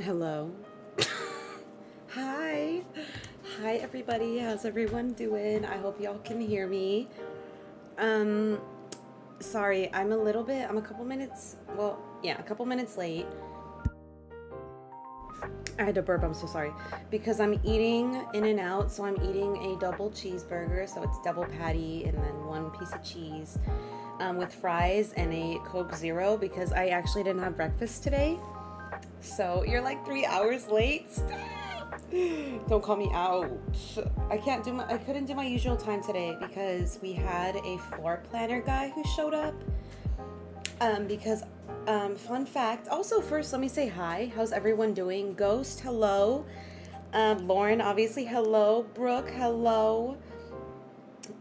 Hello. Hi everybody, how's everyone doing? I hope y'all can hear me. Sorry, I'm a couple minutes late. I had to burp, I'm so sorry, because I'm eating In-N-Out. So I'm eating a double cheeseburger, so it's double patty and then one piece of cheese with fries and a Coke Zero, because I actually didn't have breakfast today. So you're like 3 hours late. Stop. Don't call me out. I couldn't do my usual time today because we had a floor planner guy who showed up. Fun fact. Also, first, let me say hi. How's everyone doing? Ghost, hello. Lauren, obviously, hello. Brooke, hello.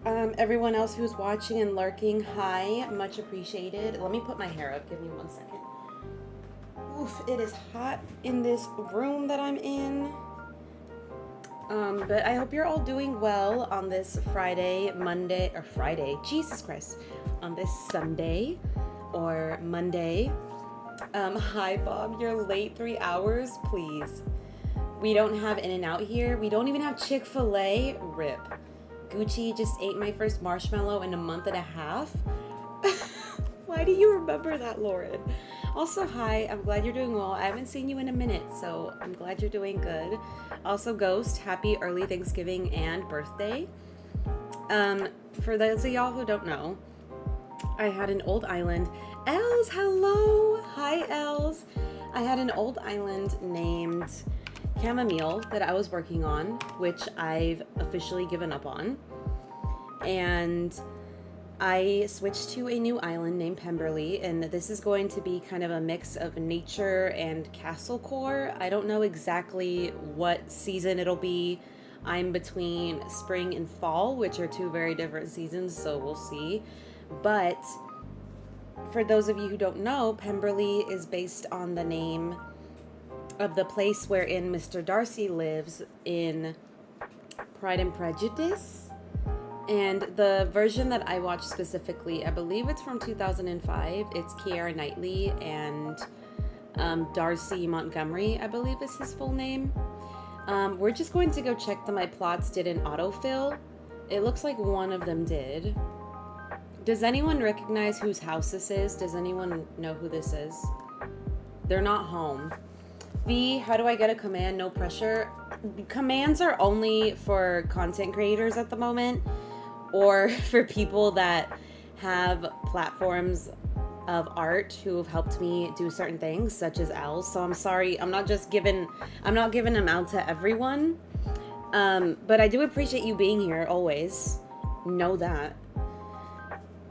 Everyone else who's watching and lurking, hi. Much appreciated. Let me put my hair up. Give me 1 second. Oof, it is hot in this room that I'm in. But I hope you're all doing well on this Jesus Christ, on this Sunday or Monday. Hi Bob, you're late 3 hours, please. We don't have In-N-Out here. We don't even have Chick-fil-A. RIP. Gucci just ate my first marshmallow in a month and a half. Why do you remember that, Lauren? Also, hi, I'm glad you're doing well. I haven't seen you in a minute, so I'm glad you're doing good. Also, Ghost, happy early Thanksgiving and birthday. For those of y'all who don't know, I had an old island. Els, hello! Hi, Els. I had an old island named Chamomile that I was working on, which I've officially given up on. And I switched to a new island named Pemberley, and this is going to be kind of a mix of nature and castle core. I don't know exactly what season it'll be. I'm between spring and fall, which are two very different seasons, so we'll see. But for those of you who don't know, Pemberley is based on the name of the place wherein Mr. Darcy lives in Pride and Prejudice. And the version that I watched specifically, I believe it's from 2005. It's Keira Knightley and Darcy Montgomery, I believe is his full name. We're just going to go check that my plots did an autofill. It looks like one of them did. Does anyone recognize whose house this is? Does anyone know who this is? They're not home. V, how do I get a command? No pressure. Commands are only for content creators at the moment, or for people that have platforms of art who have helped me do certain things, such as Els. So I'm sorry, I'm not giving them out to everyone. But I do appreciate you being here always. Know that.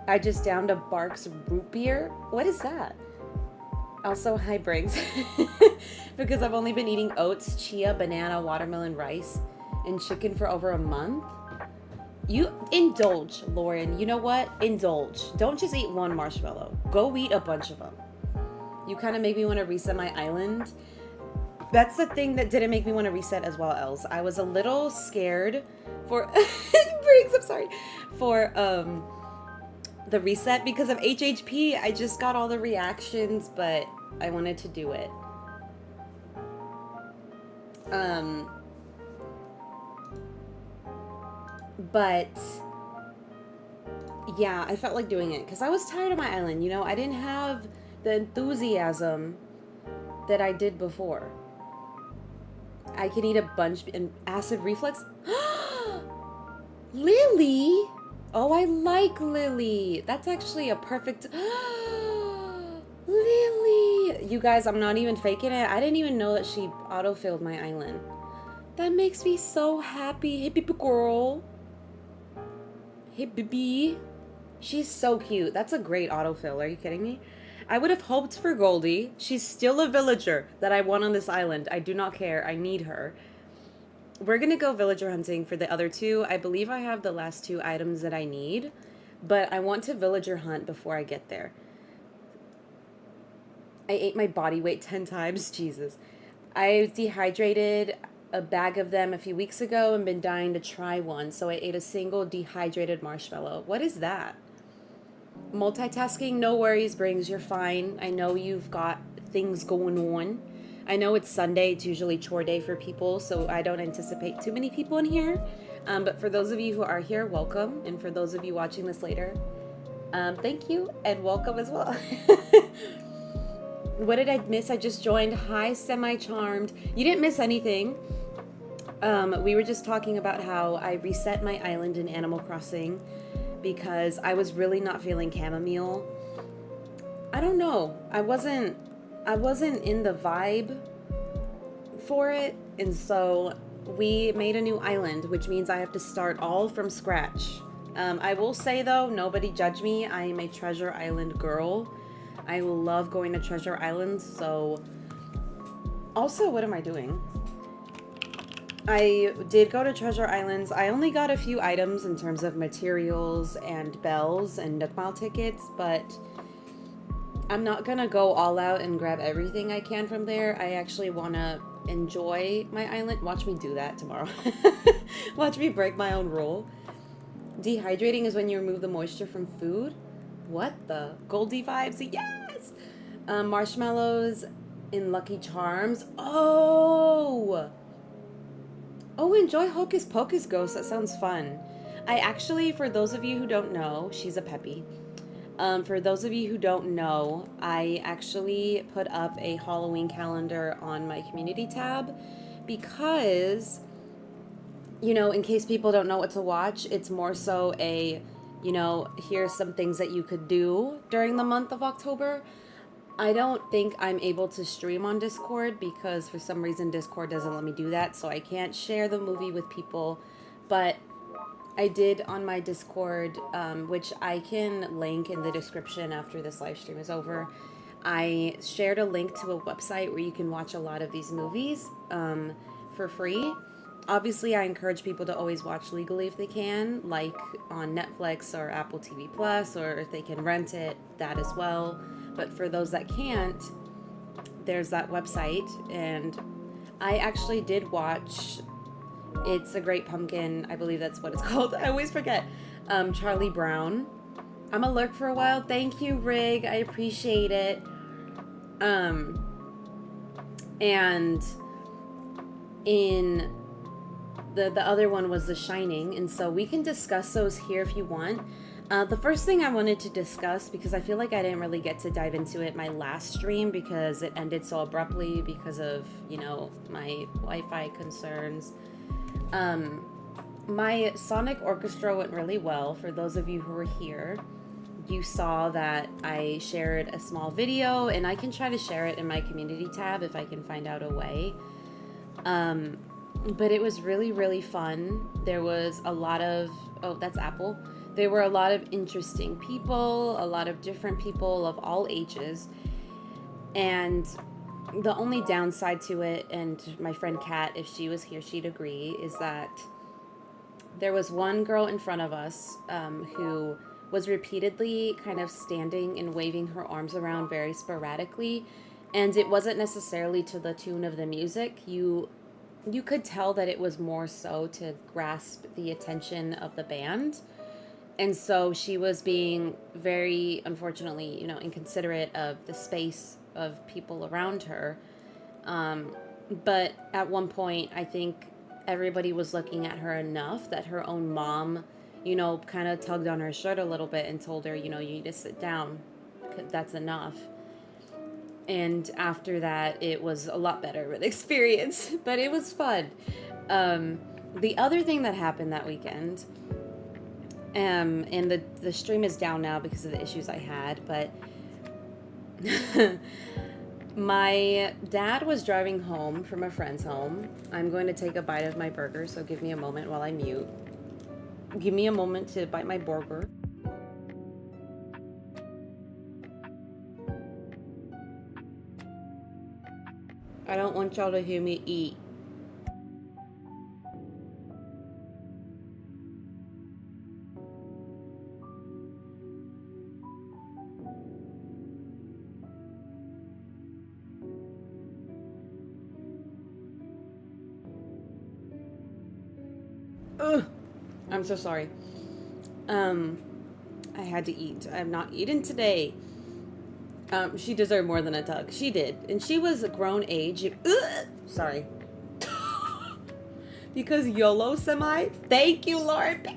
I just downed a Barks root beer. What is that? Also, hi Briggs. Because I've only been eating oats, chia, banana, watermelon, rice, and chicken for over a month. You indulge, Lauren. You know what? Indulge. Don't just eat one marshmallow. Go eat a bunch of them. You kind of make me want to reset my island. That's the thing that didn't make me want to reset as well, Els. I was a little scared for breaks, I'm sorry. For the reset because of HHP. I just got all the reactions, but I wanted to do it. But yeah, I felt like doing it because I was tired of my island. You know, I didn't have the enthusiasm that I did before. I can eat a bunch and acid reflux. Lily. Oh, I like Lily. That's actually a perfect. Lily. You guys, I'm not even faking it. I didn't even know that she autofilled my island. That makes me so happy. Hey, baby girl. Hey, baby. She's so cute. That's a great autofill. Are you kidding me? I would have hoped for Goldie. She's still a villager that I want on this island. I do not care. I need her. We're going to go villager hunting for the other two. I believe I have the last 2 items that I need, but I want to villager hunt before I get there. I ate my body weight 10 times. Jesus. I dehydrated a bag of them a few weeks ago and been dying to try one. So I ate a single dehydrated marshmallow. What is that? Multitasking, no worries, Brings. You're fine. I know you've got things going on. I know it's Sunday. It's usually chore day for people, so I don't anticipate too many people in here. But for those of you who are here, welcome. And for those of you watching this later, thank you and welcome as well. What did I miss? I just joined. Hi, Semi-Charmed. You didn't miss anything. We were just talking about how I reset my island in Animal Crossing because I was really not feeling chamomile. I don't know. I wasn't in the vibe for it, and so we made a new island, which means I have to start all from scratch. I will say though, nobody judge me. I am a Treasure Island girl. I love going to Treasure Islands. So also, what am I doing? I did go to Treasure Islands. I only got a few items in terms of materials and bells and Nook Mile tickets, but I'm not gonna go all out and grab everything I can from there. I actually want to enjoy my island. Watch me do that tomorrow. Watch me break my own rule. Dehydrating is when you remove the moisture from food. What the? Goldie vibes? Yes! Marshmallows in Lucky Charms. Oh! Oh, enjoy Hocus Pocus Ghost. That sounds fun. I actually, for those of you who don't know, she's a Peppy. For those of you who don't know, I actually put up a Halloween calendar on my community tab because, you know, in case people don't know what to watch, it's more so a, you know, here's some things that you could do during the month of October. I don't think I'm able to stream on Discord because for some reason Discord doesn't let me do that, so I can't share the movie with people, but I did on my Discord, which I can link in the description after this live stream is over. I shared a link to a website where you can watch a lot of these movies for free. Obviously, I encourage people to always watch legally if they can, like on Netflix or Apple TV Plus, or if they can rent it, that as well. But for those that can't, there's that website, and I actually did watch It's a Great Pumpkin. I believe that's what it's called. I always forget. Charlie Brown. I'm a lurk for a while. Thank you, Rig. I appreciate it. And in the other one was The Shining, and so we can discuss those here if you want. The first thing I wanted to discuss, because I feel like I didn't really get to dive into it my last stream because it ended so abruptly because of, you know, my Wi-Fi concerns. My Sonic Orchestra went really well. For those of you who were here, you saw that I shared a small video, and I can try to share it in my community tab if I can find out a way. But it was really, really fun. There was a lot of, oh, that's Apple. There were a lot of interesting people, a lot of different people of all ages. And the only downside to it, and my friend Kat, if she was here, she'd agree, is that there was one girl in front of us who was repeatedly kind of standing and waving her arms around very sporadically, and it wasn't necessarily to the tune of the music. You could tell that it was more so to grasp the attention of the band. And so she was being very, unfortunately, inconsiderate of the space of people around her. But at one point, I think everybody was looking at her enough that her own mom, kind of tugged on her shirt a little bit and told her, you need to sit down. That's enough. And after that, it was a lot better of an experience, but it was fun. The other thing that happened that weekend, and the stream is down now because of the issues I had, but my dad was driving home from a friend's home. I'm going to take a bite of my burger, so give me a moment while I mute. Give me a moment to bite my burger. I don't want y'all to hear me eat. Ugh. I'm so sorry. I had to eat. I have not eaten today. She deserved more than a tug. She did. And she was a grown age. Sorry. Because YOLO semi. Thank you, Lord.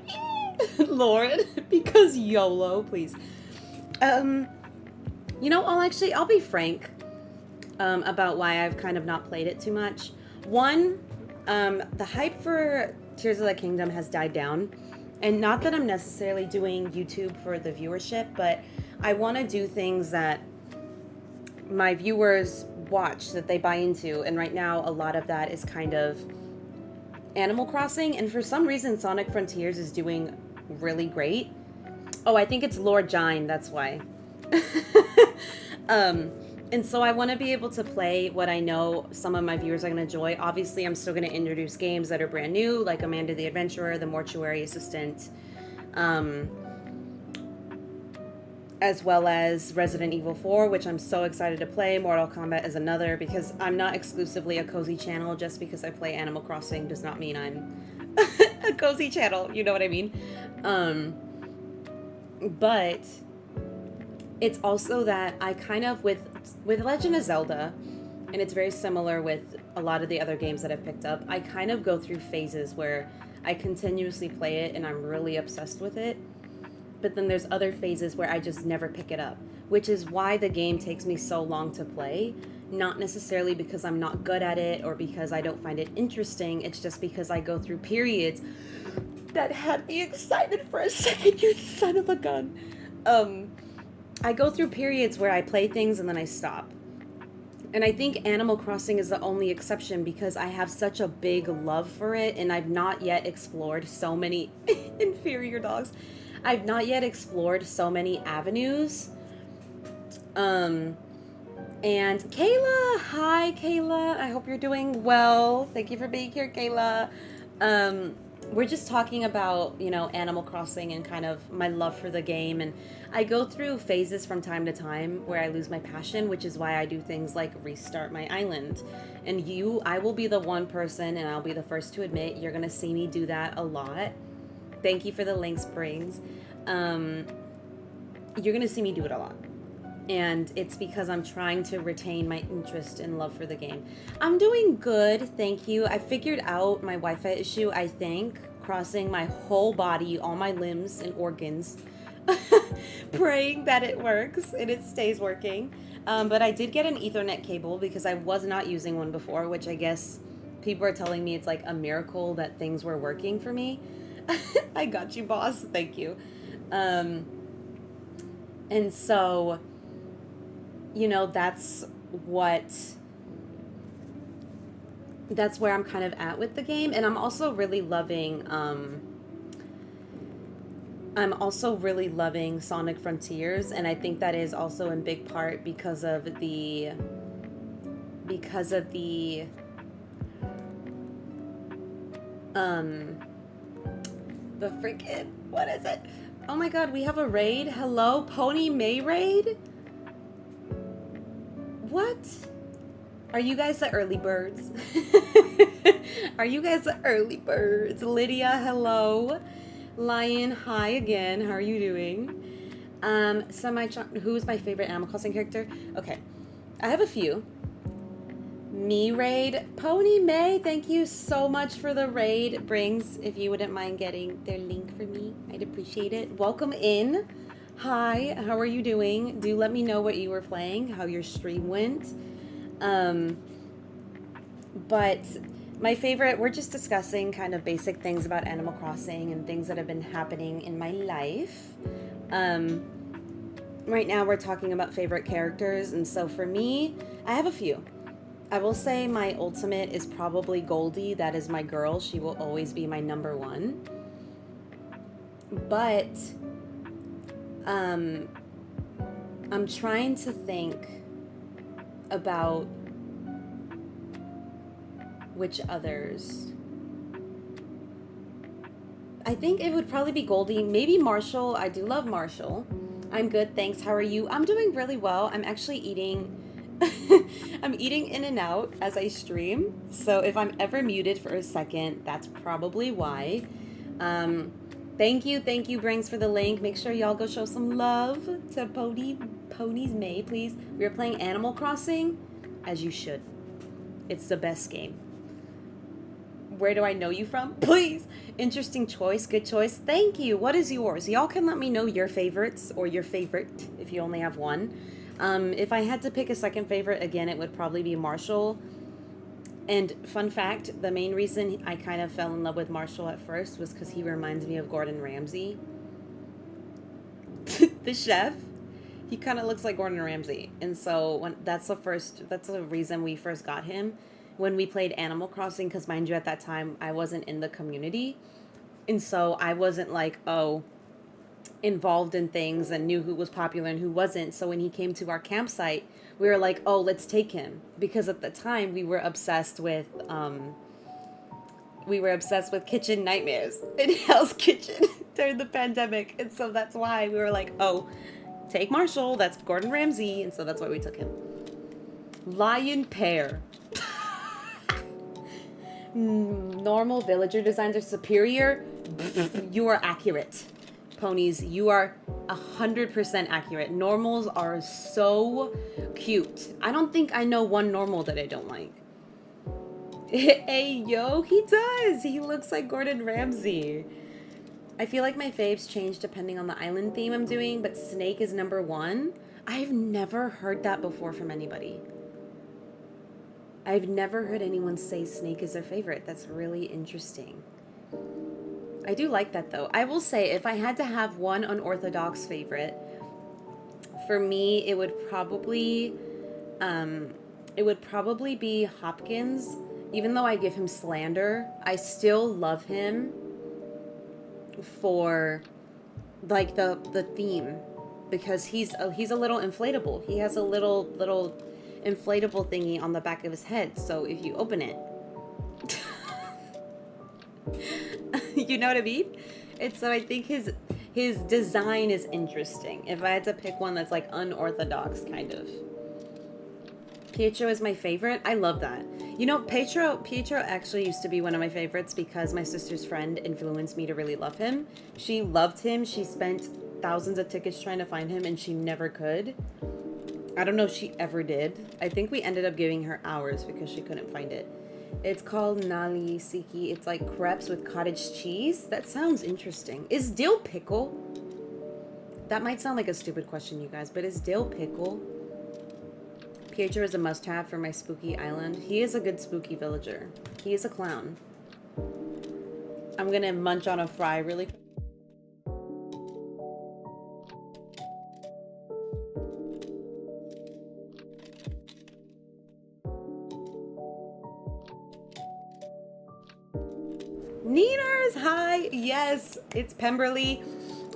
Lord. Because YOLO, please. I'll be frank about why I've kind of not played it too much. One, the hype for Tears of the Kingdom has died down. And not that I'm necessarily doing YouTube for the viewership, but I want to do things that my viewers watch, that they buy into. And right now, a lot of that is kind of Animal Crossing. And for some reason, Sonic Frontiers is doing really great. Oh, I think it's Lord Jine, that's why. And so I want to be able to play what I know some of my viewers are going to enjoy. Obviously, I'm still going to introduce games that are brand new, like Amanda the Adventurer, The Mortuary Assistant, as well as Resident Evil 4, which I'm so excited to play. Mortal Kombat is another, because I'm not exclusively a cozy channel. Just because I play Animal Crossing does not mean I'm a cozy channel. You know what I mean? But it's also that I kind of, with Legend of Zelda, and it's very similar with a lot of the other games that I've picked up, I kind of go through phases where I continuously play it and I'm really obsessed with it. But then there's other phases where I just never pick it up, which is why the game takes me so long to play. Not necessarily because I'm not good at it or because I don't find it interesting. It's just because I go through periods that had me excited for a second, you son of a gun. I go through periods where I play things and then I stop. And I think Animal Crossing is the only exception because I have such a big love for it and I've not yet explored so many inferior dogs. I've not yet explored so many avenues. And Kayla, hi Kayla. I hope you're doing well. Thank you for being here, Kayla. We're just talking about, Animal Crossing and kind of my love for the game. And I go through phases from time to time where I lose my passion, which is why I do things like restart my island. And I will be the one person, and I'll be the first to admit, you're going to see me do that a lot. Thank you for the link, Springs. You're going to see me do it a lot. And it's because I'm trying to retain my interest and love for the game. I'm doing good, thank you. I figured out my Wi-Fi issue, I think, crossing my whole body, all my limbs and organs, praying that it works and it stays working. But I did get an Ethernet cable because I was not using one before, which I guess people are telling me it's like a miracle that things were working for me. I got you, boss. Thank you. And so, that's where I'm kind of at with the game. And I'm also really loving, Sonic Frontiers. And I think that is also in big part because of the freaking, what is it? Oh my god, we have a raid. Hello, Pony May raid? What? Are you guys the early birds? Are you guys the early birds? Lydia, hello. Lion, hi again. How are you doing? Who's my favorite Animal Crossing character? Okay, I have a few. Me raid. Pony May, thank you so much for the raid. Brings, if you wouldn't mind getting their link for me, I'd appreciate it. Welcome in. Hi, how are you doing? Do let me know what you were playing, how your stream went. But my favorite, we're just discussing kind of basic things about Animal Crossing and things that have been happening in my life. Right now we're talking about favorite characters, and so for me, I have a few. I will say my ultimate is probably Goldie. That is my girl. She will always be my number one. But I'm trying to think about which others. I think it would probably be Goldie. Maybe Marshall. I do love Marshall. I'm good, thanks. How are you? I'm doing really well. I'm actually eating... I'm eating In-N-Out as I stream. So if I'm ever muted for a second, that's probably why. Thank you, Brings, for the link. Make sure y'all go show some love to Ponies May, please. We are playing Animal Crossing, as you should. It's the best game. Where do I know you from? Please. Interesting choice. Good choice. Thank you. What is yours? Y'all can let me know your favorites or your favorite if you only have one. If I had to pick a second favorite, again, it would probably be Marshall. And fun fact, the main reason I kind of fell in love with Marshall at first was because he reminds me of Gordon Ramsay. The chef. He kind of looks like Gordon Ramsay. And so that's the reason we first got him when we played Animal Crossing, because mind you, at that time, I wasn't in the community. And so I wasn't like, involved in things and knew who was popular and who wasn't. So when he came to our campsite, we were like, oh, let's take him. Because at the time we were obsessed with kitchen nightmares in Hell's Kitchen during the pandemic. And so that's why we were like, oh, take Marshall, that's Gordon Ramsay. And so that's why we took him. Lion Pear. Normal villager designs are superior. You are accurate. Ponies, you are 100% accurate. Normals are so cute. I don't think I know one normal that I don't like. Hey, yo, he does. He looks like Gordon Ramsay. I feel like my faves change depending on the island theme I'm doing, but Snake is number one. I've never heard that before from anybody. I've never heard anyone say Snake is their favorite. That's really interesting. I do like that, though. I will say, if I had to have one unorthodox favorite, for me, it would probably be Hopkins. Even though I give him slander, I still love him for, like, the theme, because he's a little inflatable. He has a little inflatable thingy on the back of his head. So if you open it, you know what I mean? So I think his design is interesting. If I had to pick one that's like unorthodox, kind of. Pietro is my favorite. I love that. You know, Pietro actually used to be one of my favorites because my sister's friend influenced me to really love him. She loved him. She spent thousands of tickets trying to find him, and she never could. I don't know if she ever did. I think we ended up giving her hours because she couldn't find it. It's called 𝐜𝐫𝐞𝐝. It's like crepes with cottage cheese. That sounds interesting. Is dill pickle? That might sound like a stupid question, you guys, but is dill pickle? Pietro is a must-have for my spooky island. He is a good spooky villager. He is a clown. I'm gonna munch on a fry really quick. Neeners, hi. Yes, it's Pemberley.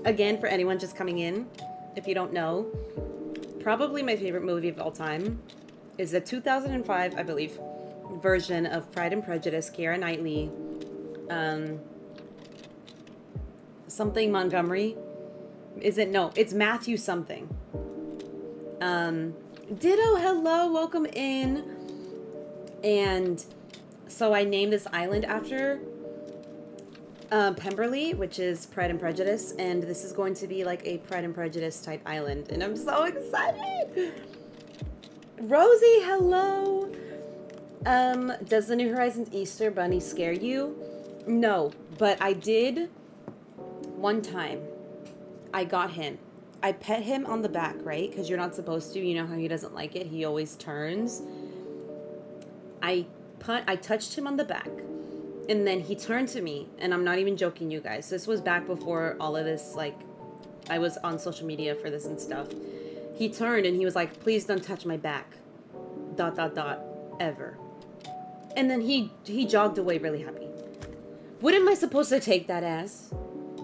Again, for anyone just coming in, if you don't know, probably my favorite movie of all time is the 2005, I believe, version of Pride and Prejudice, Keira Knightley, something Montgomery. Is it? No, it's Matthew something. Ditto, hello, welcome in. And so I named this island after Pemberley, which is Pride and Prejudice, and this is going to be like a Pride and Prejudice type island, and I'm so excited. Rosie, hello. Does the New Horizons Easter Bunny scare you? No, but I did one time. I got him. I pet him on the back, right? Because you're not supposed to. You know how he doesn't like it. He always turns. I touched him on the back. And then he turned to me. And I'm not even joking, you guys. This was back before all of this, like, I was on social media for this and stuff. He turned and he was like, please don't touch my back. ... Ever. And then he jogged away really happy. What am I supposed to take that as?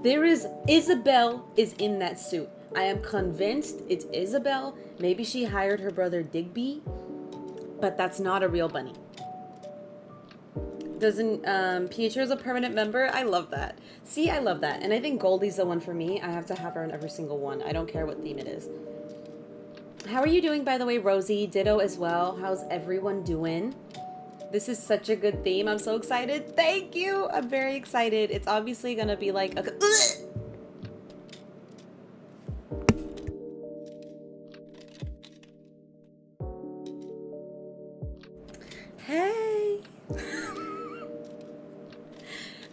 There is... Isabel is in that suit. I am convinced it's Isabel. Maybe she hired her brother Digby. But that's not a real bunny. Doesn't... Pietro's a permanent member? I love that. See, I love that. And I think Goldie's the one for me. I have to have her on every single one. I don't care what theme it is. How are you doing, by the way, Rosie? Ditto as well. How's everyone doing? This is such a good theme. I'm so excited. Thank you. I'm very excited. It's obviously going to be like... Hey.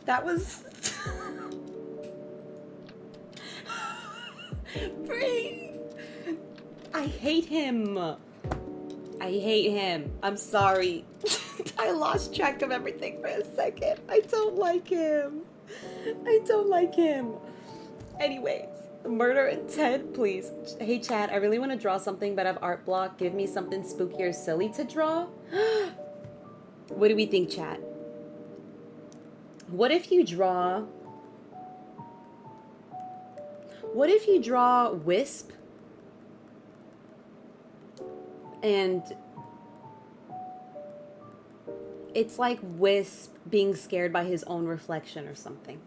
That was... Bree. I hate him. I hate him. I'm sorry. I lost track of everything for a second. I don't like him. I don't like him. Anyways, murder intent, please. Hey, chat, I really want to draw something, but I have art block. Give me something spooky or silly to draw. What do we think, chat? What if you draw... What if you draw Wisp? And it's like Wisp being scared by his own reflection or something.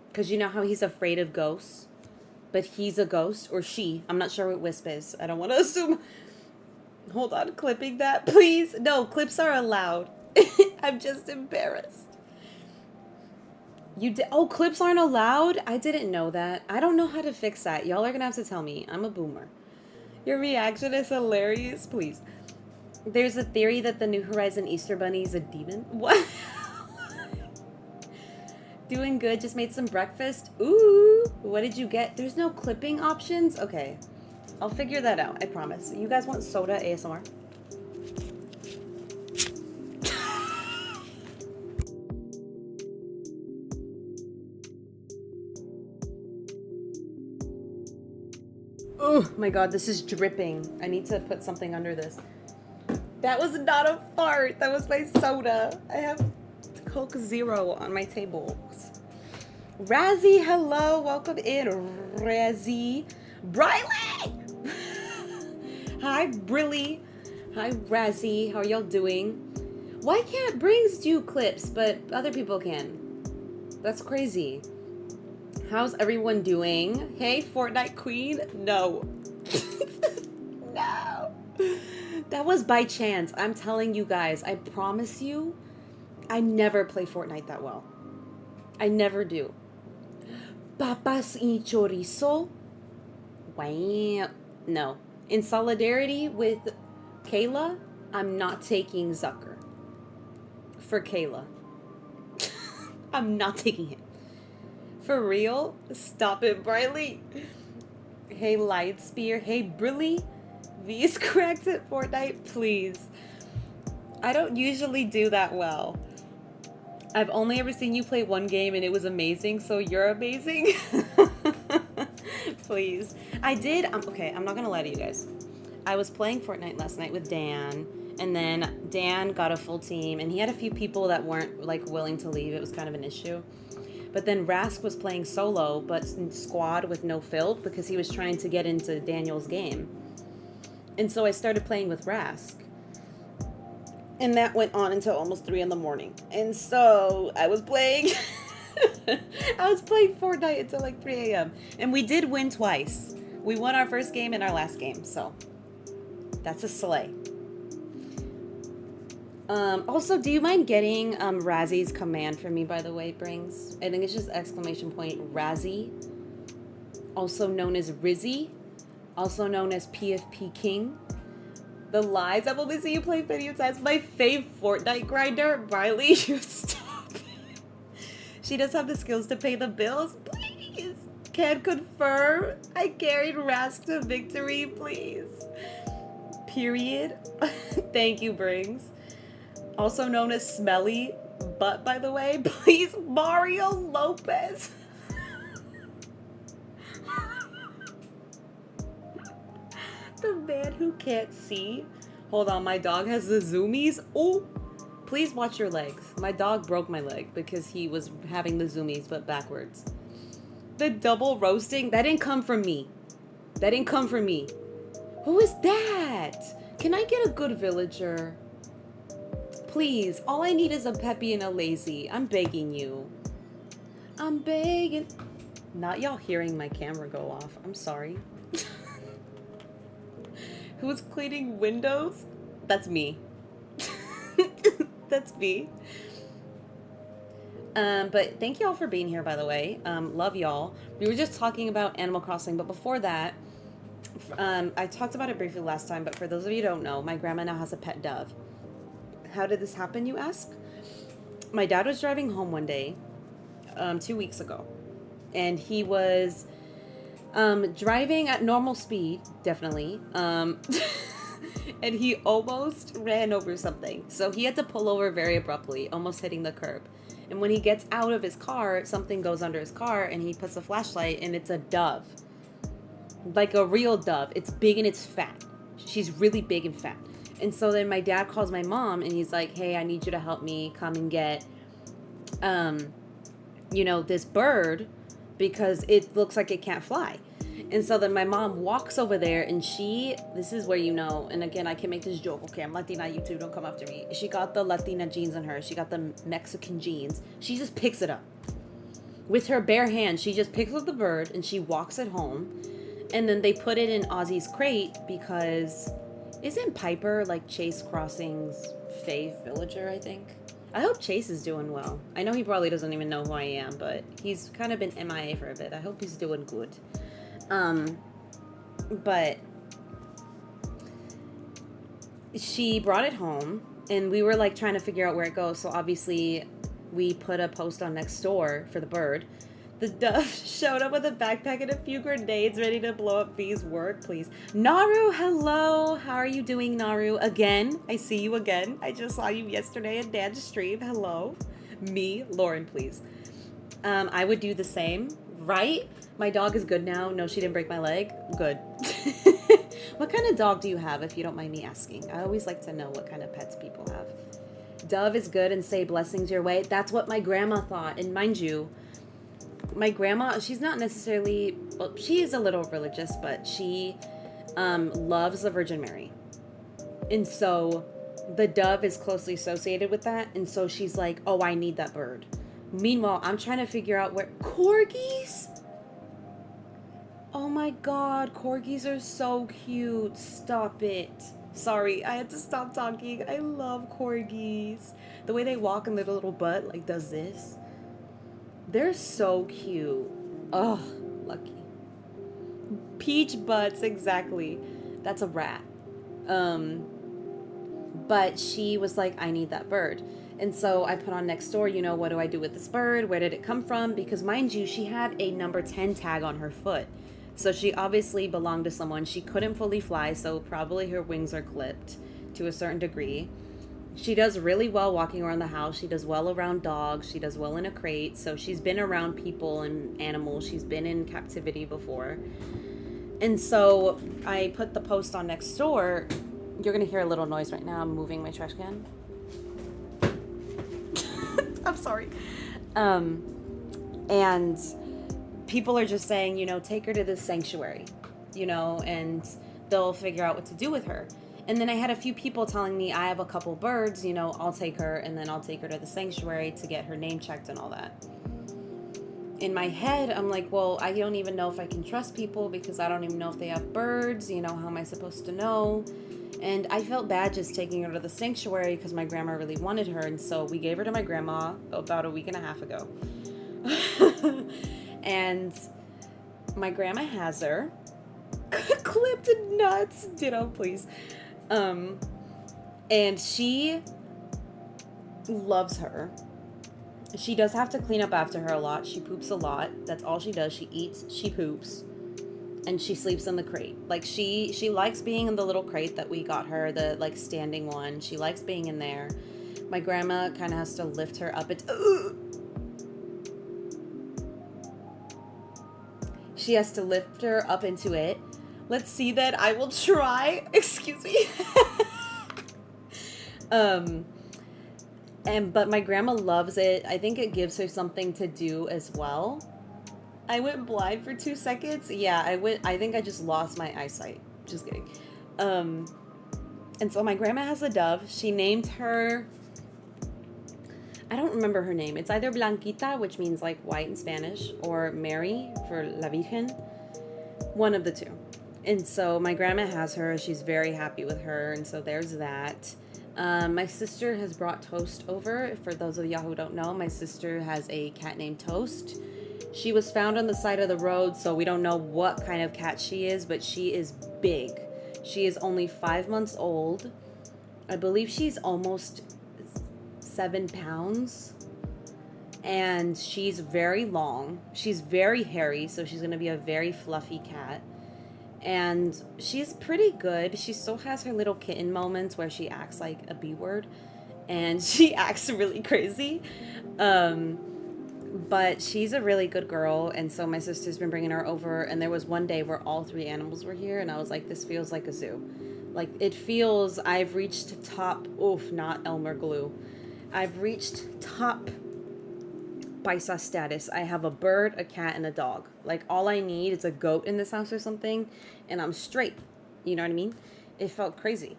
Because you know how he's afraid of ghosts? But he's a ghost, or she. I'm not sure what Wisp is. I don't want to assume. Hold on, clipping that, please. No, clips are allowed. I'm just embarrassed. Oh, clips aren't allowed? I didn't know that. I don't know how to fix that. Y'all are going to have to tell me. I'm a boomer. Your reaction is hilarious, please. There's a theory that the New Horizon Easter Bunny is a demon. What? Doing good, just made some breakfast. Ooh, what did you get? There's no clipping options? Okay, I'll figure that out, I promise. You guys want soda ASMR? Oh my god, this is dripping. I need to put something under this. That was not a fart. That was my soda. I have Coke Zero on my table. Razzie, hello. Welcome in, Razzie. Briley! Hi, Brilly. Hi, Razzie. How are y'all doing? Why can't Brings do clips, but other people can? That's crazy. How's everyone doing? Hey, Fortnite Queen? No. No. That was by chance. I'm telling you guys. I promise you, I never play Fortnite that well. I never do. Papas y chorizo? Wow. No. In solidarity with Kayla, I'm not taking Zucker. For Kayla. I'm not taking him. For real? Stop it, Briley. Hey, Lightspear. Hey, Brilly. V's cracked at Fortnite, please. I don't usually do that well. I've only ever seen you play one game and it was amazing, so you're amazing. Please. I did, okay, I'm not gonna lie to you guys. I was playing Fortnite last night with Dan, and then Dan got a full team, and he had a few people that weren't, like, willing to leave. It was kind of an issue. But then Rask was playing solo, but in squad with no field, because he was trying to get into Daniel's game. And so I started playing with Rask. And that went on until almost 3 in the morning. And so I was playing I was playing Fortnite until like 3 a.m. And we did win twice. We won our first game and our last game, so that's a slay. Also, do you mind getting 𝐜𝐫𝐞𝐝's command for me, by the way, Brings? I think it's just !𝐸𝐫𝐶, also known as �RIZZY, also known as PFP King. The lies, I've only seen you play video times. My fave Fortnite grinder, Riley, you stop. She does have the skills to pay the bills. Please. Can confirm. I carried Rask to victory, please. Period. Thank you, Brings. Also known as Smelly Butt, by the way. Please, Mario Lopez. The man who can't see. Hold on, my dog has the zoomies. Oh, please watch your legs. My dog broke my leg because he was having the zoomies, but backwards. The double roasting, that didn't come from me. That didn't come from me. Who is that? Can I get a good villager? Please, all I need is a Peppy and a Lazy. I'm begging you. I'm begging. Not y'all hearing my camera go off. I'm sorry. Who's cleaning windows? That's me. That's me. But thank y'all for being here, by the way. Love y'all. We were just talking about Animal Crossing, but before that, I talked about it briefly last time, but for those of you who don't know, my grandma now has a pet dove. How did this happen, you ask? My dad was driving home one day, 2 weeks ago, and he was driving at normal speed, definitely, and he almost ran over something. So he had to pull over very abruptly, almost hitting the curb. And when he gets out of his car, something goes under his car, and he puts a flashlight, and it's a dove. Like a real dove. It's big and it's fat. She's really big and fat. And so then my dad calls my mom, and he's like, hey, I need you to help me come and get, you know, this bird, because it looks like it can't fly. And so then my mom walks over there, and this is where you know, and again, I can make this joke, okay, I'm Latina, YouTube, don't come after me. She got the Latina genes on her. She got the Mexican genes. She just picks it up. With her bare hands, she just picks up the bird, and she walks it home. And then they put it in Ozzy's crate, because isn't Piper like Chase Crossing's fave villager, I think? I hope Chase is doing well. I know he probably doesn't even know who I am, but he's kind of been MIA for a bit. I hope he's doing good. But she brought it home, and we were like trying to figure out where it goes. So obviously we put a post on Nextdoor for the bird. The dove showed up with a backpack and a few grenades ready to blow up V's work, please. Naru, hello. How are you doing, Naru? Again, I see you again. I just saw you yesterday in Dan's stream. Hello. Me, Lauren, please. I would do the same, right? My dog is good now. No, she didn't break my leg. Good. What kind of dog do you have, if you don't mind me asking? I always like to know what kind of pets people have. Dove is good and say blessings your way. That's what my grandma thought. And mind you, my grandma, she's not necessarily, well, she is a little religious, but she loves the Virgin Mary. And so the dove is closely associated with that. And so she's like, oh, I need that bird. Meanwhile, I'm trying to figure out where... Corgis? Oh my god, corgis are so cute. Stop it. Sorry, I had to stop talking. I love corgis. The way they walk and their little butt, like, does this. They're so cute. Oh, lucky. Peach butts, exactly. That's a rat. But she was like, I need that bird. And so I put on Nextdoor, you know, what do I do with this bird? Where did it come from? Because mind you, she had a number 10 tag on her foot. So she obviously belonged to someone. She couldn't fully fly, so probably her wings are clipped to a certain degree. She does really well walking around the house. She does well around dogs. She does well in a crate. So she's been around people and animals. She's been in captivity before. And so I put the post on Nextdoor. You're going to hear a little noise right now. I'm moving my trash can. I'm sorry. And people are just saying, you know, take her to this sanctuary, you know, and they'll figure out what to do with her. And then I had a few people telling me, I have a couple birds, you know, I'll take her, and then I'll take her to the sanctuary to get her name checked and all that. in my head, I'm like, well, I don't even know if I can trust people because I don't even know if they have birds. You know, how am I supposed to know? And I felt bad just taking her to the sanctuary because my grandma really wanted her. And so we gave her to my grandma about a week and a half ago. And my grandma has her. Clipped nuts. Ditto, please. And she loves her. She does have to clean up after her a lot. She poops a lot. That's all she does. She eats, she poops, and she sleeps in the crate. Like, she likes being in the little crate that we got her, the, like, standing one. She likes being in there. My grandma kind of has to lift her up. She has to lift her up into it. Let's see that. I will try. Excuse me. But my grandma loves it. I think it gives her something to do as well. I went blind for 2 seconds. Yeah, I think I just lost my eyesight. Just kidding. And so my grandma has a dove. She named her, I don't remember her name. It's either Blanquita, which means like white in Spanish, or Mary for La Virgen. One of the two. And so my grandma has her. She's very happy with her. And so there's that. My sister has brought Toast over. For those of y'all who don't know, my sister has a cat named Toast. She was found on the side of the road, so we don't know what kind of cat she is, but she is big. She is only 5 months old. I believe she's almost 7 pounds. And she's very long. She's very hairy, so she's going to be a very fluffy cat. And she's pretty good. She still has her little kitten moments where she acts like a B word. And she acts really crazy. But she's a really good girl. And so my sister's been bringing her over. And there was one day where all 3 animals were here. And I was like, this feels like a zoo. Like, it feels, I've reached top, not Elmer Glue. I've reached top paisa status. I have a bird, a cat, and a dog. Like, all I need is a goat in this house or something, and I'm straight. You know what I mean? It felt crazy.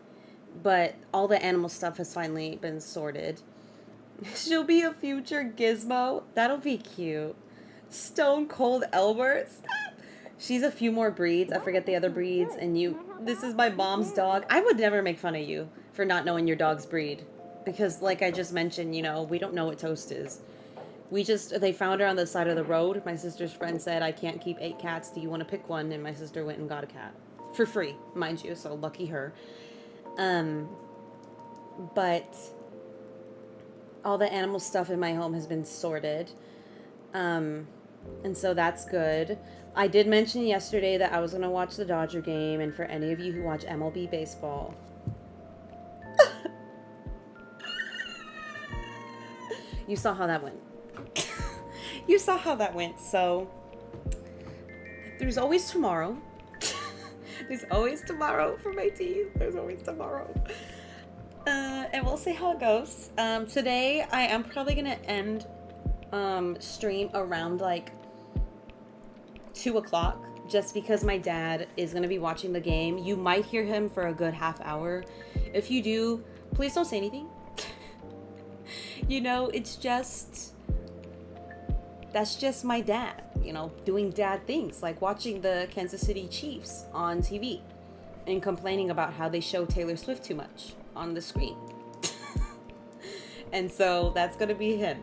But all the animal stuff has finally been sorted. She'll be a future gizmo. That'll be cute. Stone Cold Elmer. Stop. She's a few more breeds. I forget the other breeds. And this is my mom's dog. I would never make fun of you for not knowing your dog's breed. Because, like I just mentioned, you know, we don't know what Toast is. They found her on the side of the road. My sister's friend said, I can't keep 8 cats. Do you want to pick one? And my sister went and got a cat. For free, mind you. So lucky her. But all the animal stuff in my home has been sorted. And so that's good. I did mention yesterday that I was going to watch the Dodger game. And for any of you who watch MLB baseball, you saw how that went. You saw how that went. So there's always tomorrow. There's always tomorrow for my team. There's always tomorrow. And we'll see how it goes. Today I am probably gonna end stream around like 2 o'clock, just because my dad is gonna be watching the game. You might hear him for a good half hour. If you do, please don't say anything. You know, that's just my dad, you know, doing dad things, like watching the Kansas City Chiefs on TV and complaining about how they show Taylor Swift too much on the screen. And so that's going to be him.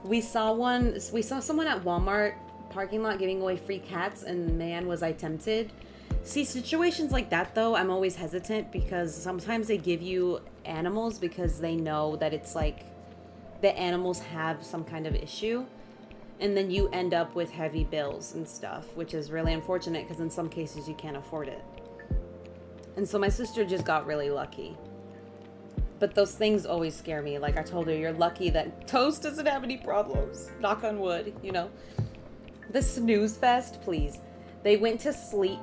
We saw someone at Walmart parking lot giving away free cats, and man, was I tempted. See, situations like that, though, I'm always hesitant, because sometimes they give you animals because they know that it's like the animals have some kind of issue, and then you end up with heavy bills and stuff, which is really unfortunate because in some cases you can't afford it. And so my sister just got really lucky. But those things always scare me. Like I told her, you're lucky that Toast doesn't have any problems. Knock on wood, you know. The snooze fest, please. They went to sleep.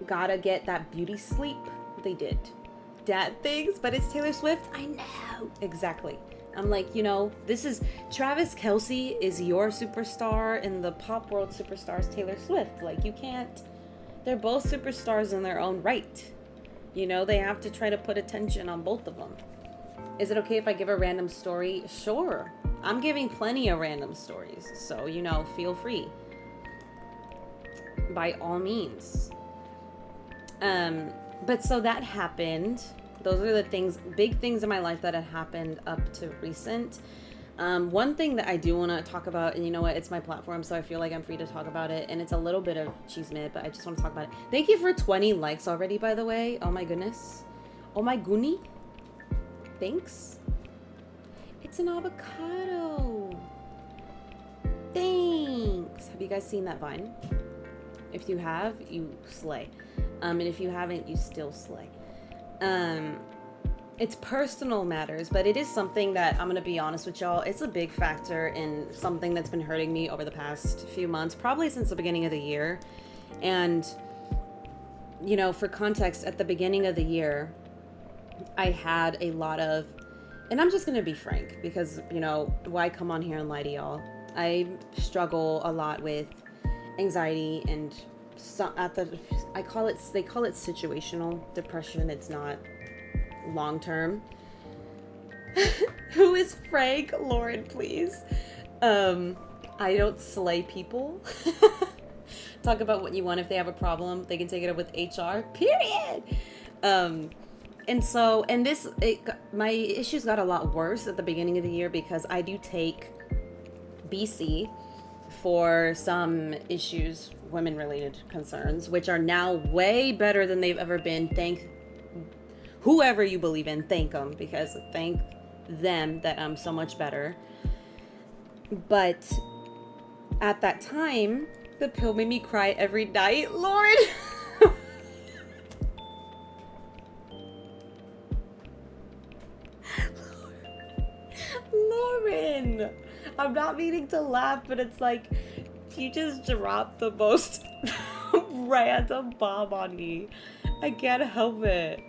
Gotta get that beauty sleep. They did. Dad things, but it's Taylor Swift. I know. Exactly. I'm like, you know, Travis Kelce is your superstar, and the pop world superstar is Taylor Swift. Like, you can't, they're both superstars in their own right. You know, they have to try to put attention on both of them. Is it okay if I give a random story? Sure. I'm giving plenty of random stories, so, you know, feel free. By all means. But so that happened. Those are the things, big things in my life that had happened up to recent. One thing that I do want to talk about, and you know what, it's my platform, so I feel like I'm free to talk about it, and it's a little bit of chisme, but I just want to talk about it. Thank you for 20 likes already, by the way. Oh my goodness. Oh my goonie. Thanks. It's an avocado. Thanks. Have you guys seen that Vine? If you have, you slay. And if you haven't, you still slay. It's personal matters, but it is something that, I'm gonna be honest with y'all, it's a big factor in something that's been hurting me over the past few months, probably since the beginning of the year. And, you know, for context, at the beginning of the year, I had a lot of, and I'm just gonna be frank, because, you know, why come on here and lie to y'all? I struggle a lot with anxiety and they call it situational depression. It's not long term. Who is Frank? Lauren, please. I don't slay people. Talk about what you want. If they have a problem, they can take it up with HR, period. My issues got a lot worse at the beginning of the year because I do take BC for some issues, women-related concerns, which are now way better than they've ever been. Thank whoever you believe in, thank them, because thank them that I'm so much better. But at that time, the pill made me cry every night. Lauren! Lauren! I'm not meaning to laugh, but it's like, you just dropped the most random bomb on me. I can't help it.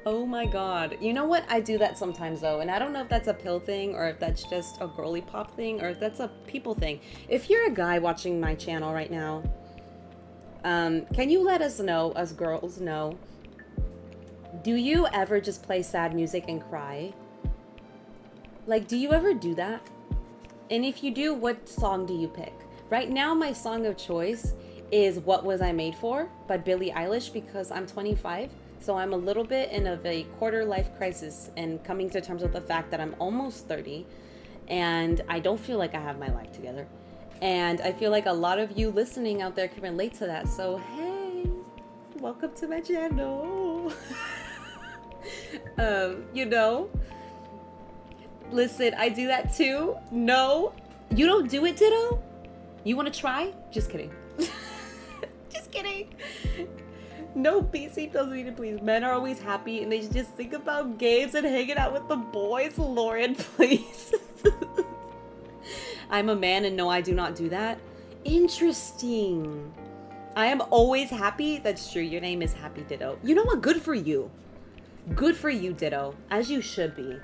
Oh my god. You know what? I do that sometimes though, and I don't know if that's a pill thing or if that's just a girly pop thing or if that's a people thing. If you're a guy watching my channel right now, can you let us know, us girls know, do you ever just play sad music and cry? Like, do you ever do that? And if you do, what song do you pick? Right now, my song of choice is What Was I Made For by Billie Eilish, because I'm 25. So I'm a little bit in a quarter life crisis and coming to terms with the fact that I'm almost 30 and I don't feel like I have my life together. And I feel like a lot of you listening out there can relate to that. So, hey, welcome to my channel. You know, listen, I do that too. No, you don't do it, Ditto? You want to try? Just kidding. Just kidding. No BC pills needed, please. Men are always happy and they just think about games and hanging out with the boys. Lauren, please. I'm a man and no, I do not do that. Interesting. I am always happy. That's true. Your name is Happy Ditto. You know what? Good for you. Good for you, Ditto. As you should be.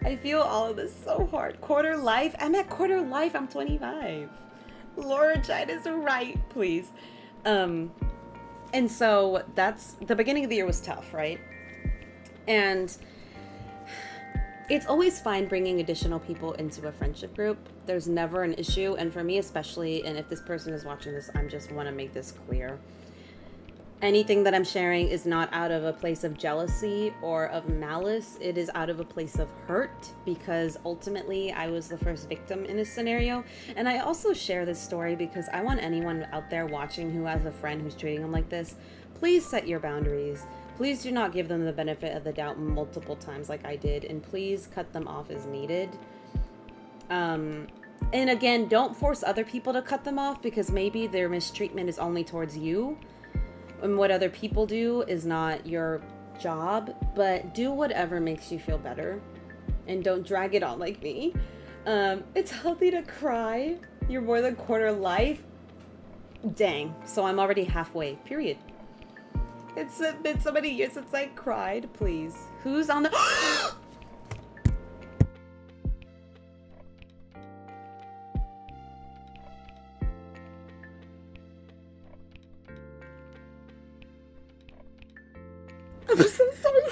I feel all of this so hard. Quarter life. I'm at quarter life. I'm 25. Laura China's right, please. And so that's, the beginning of the year was tough, right? And it's always fine bringing additional people into a friendship group. There's never an issue. And for me especially, and if this person is watching this, I just want to make this clear. Anything that I'm sharing is not out of a place of jealousy or of malice. It is out of a place of hurt, because ultimately I was the first victim in this scenario. And I also share this story because I want anyone out there watching who has a friend who's treating them like this, please set your boundaries. Please do not give them the benefit of the doubt multiple times like I did. And please cut them off as needed. And again, don't force other people to cut them off, because maybe their mistreatment is only towards you. And what other people do is not your job, but do whatever makes you feel better. And don't drag it on like me. It's healthy to cry. You're more than quarter life. Dang. So I'm already halfway, period. It's been so many years since I cried, please. Who's on the... I'm so sorry.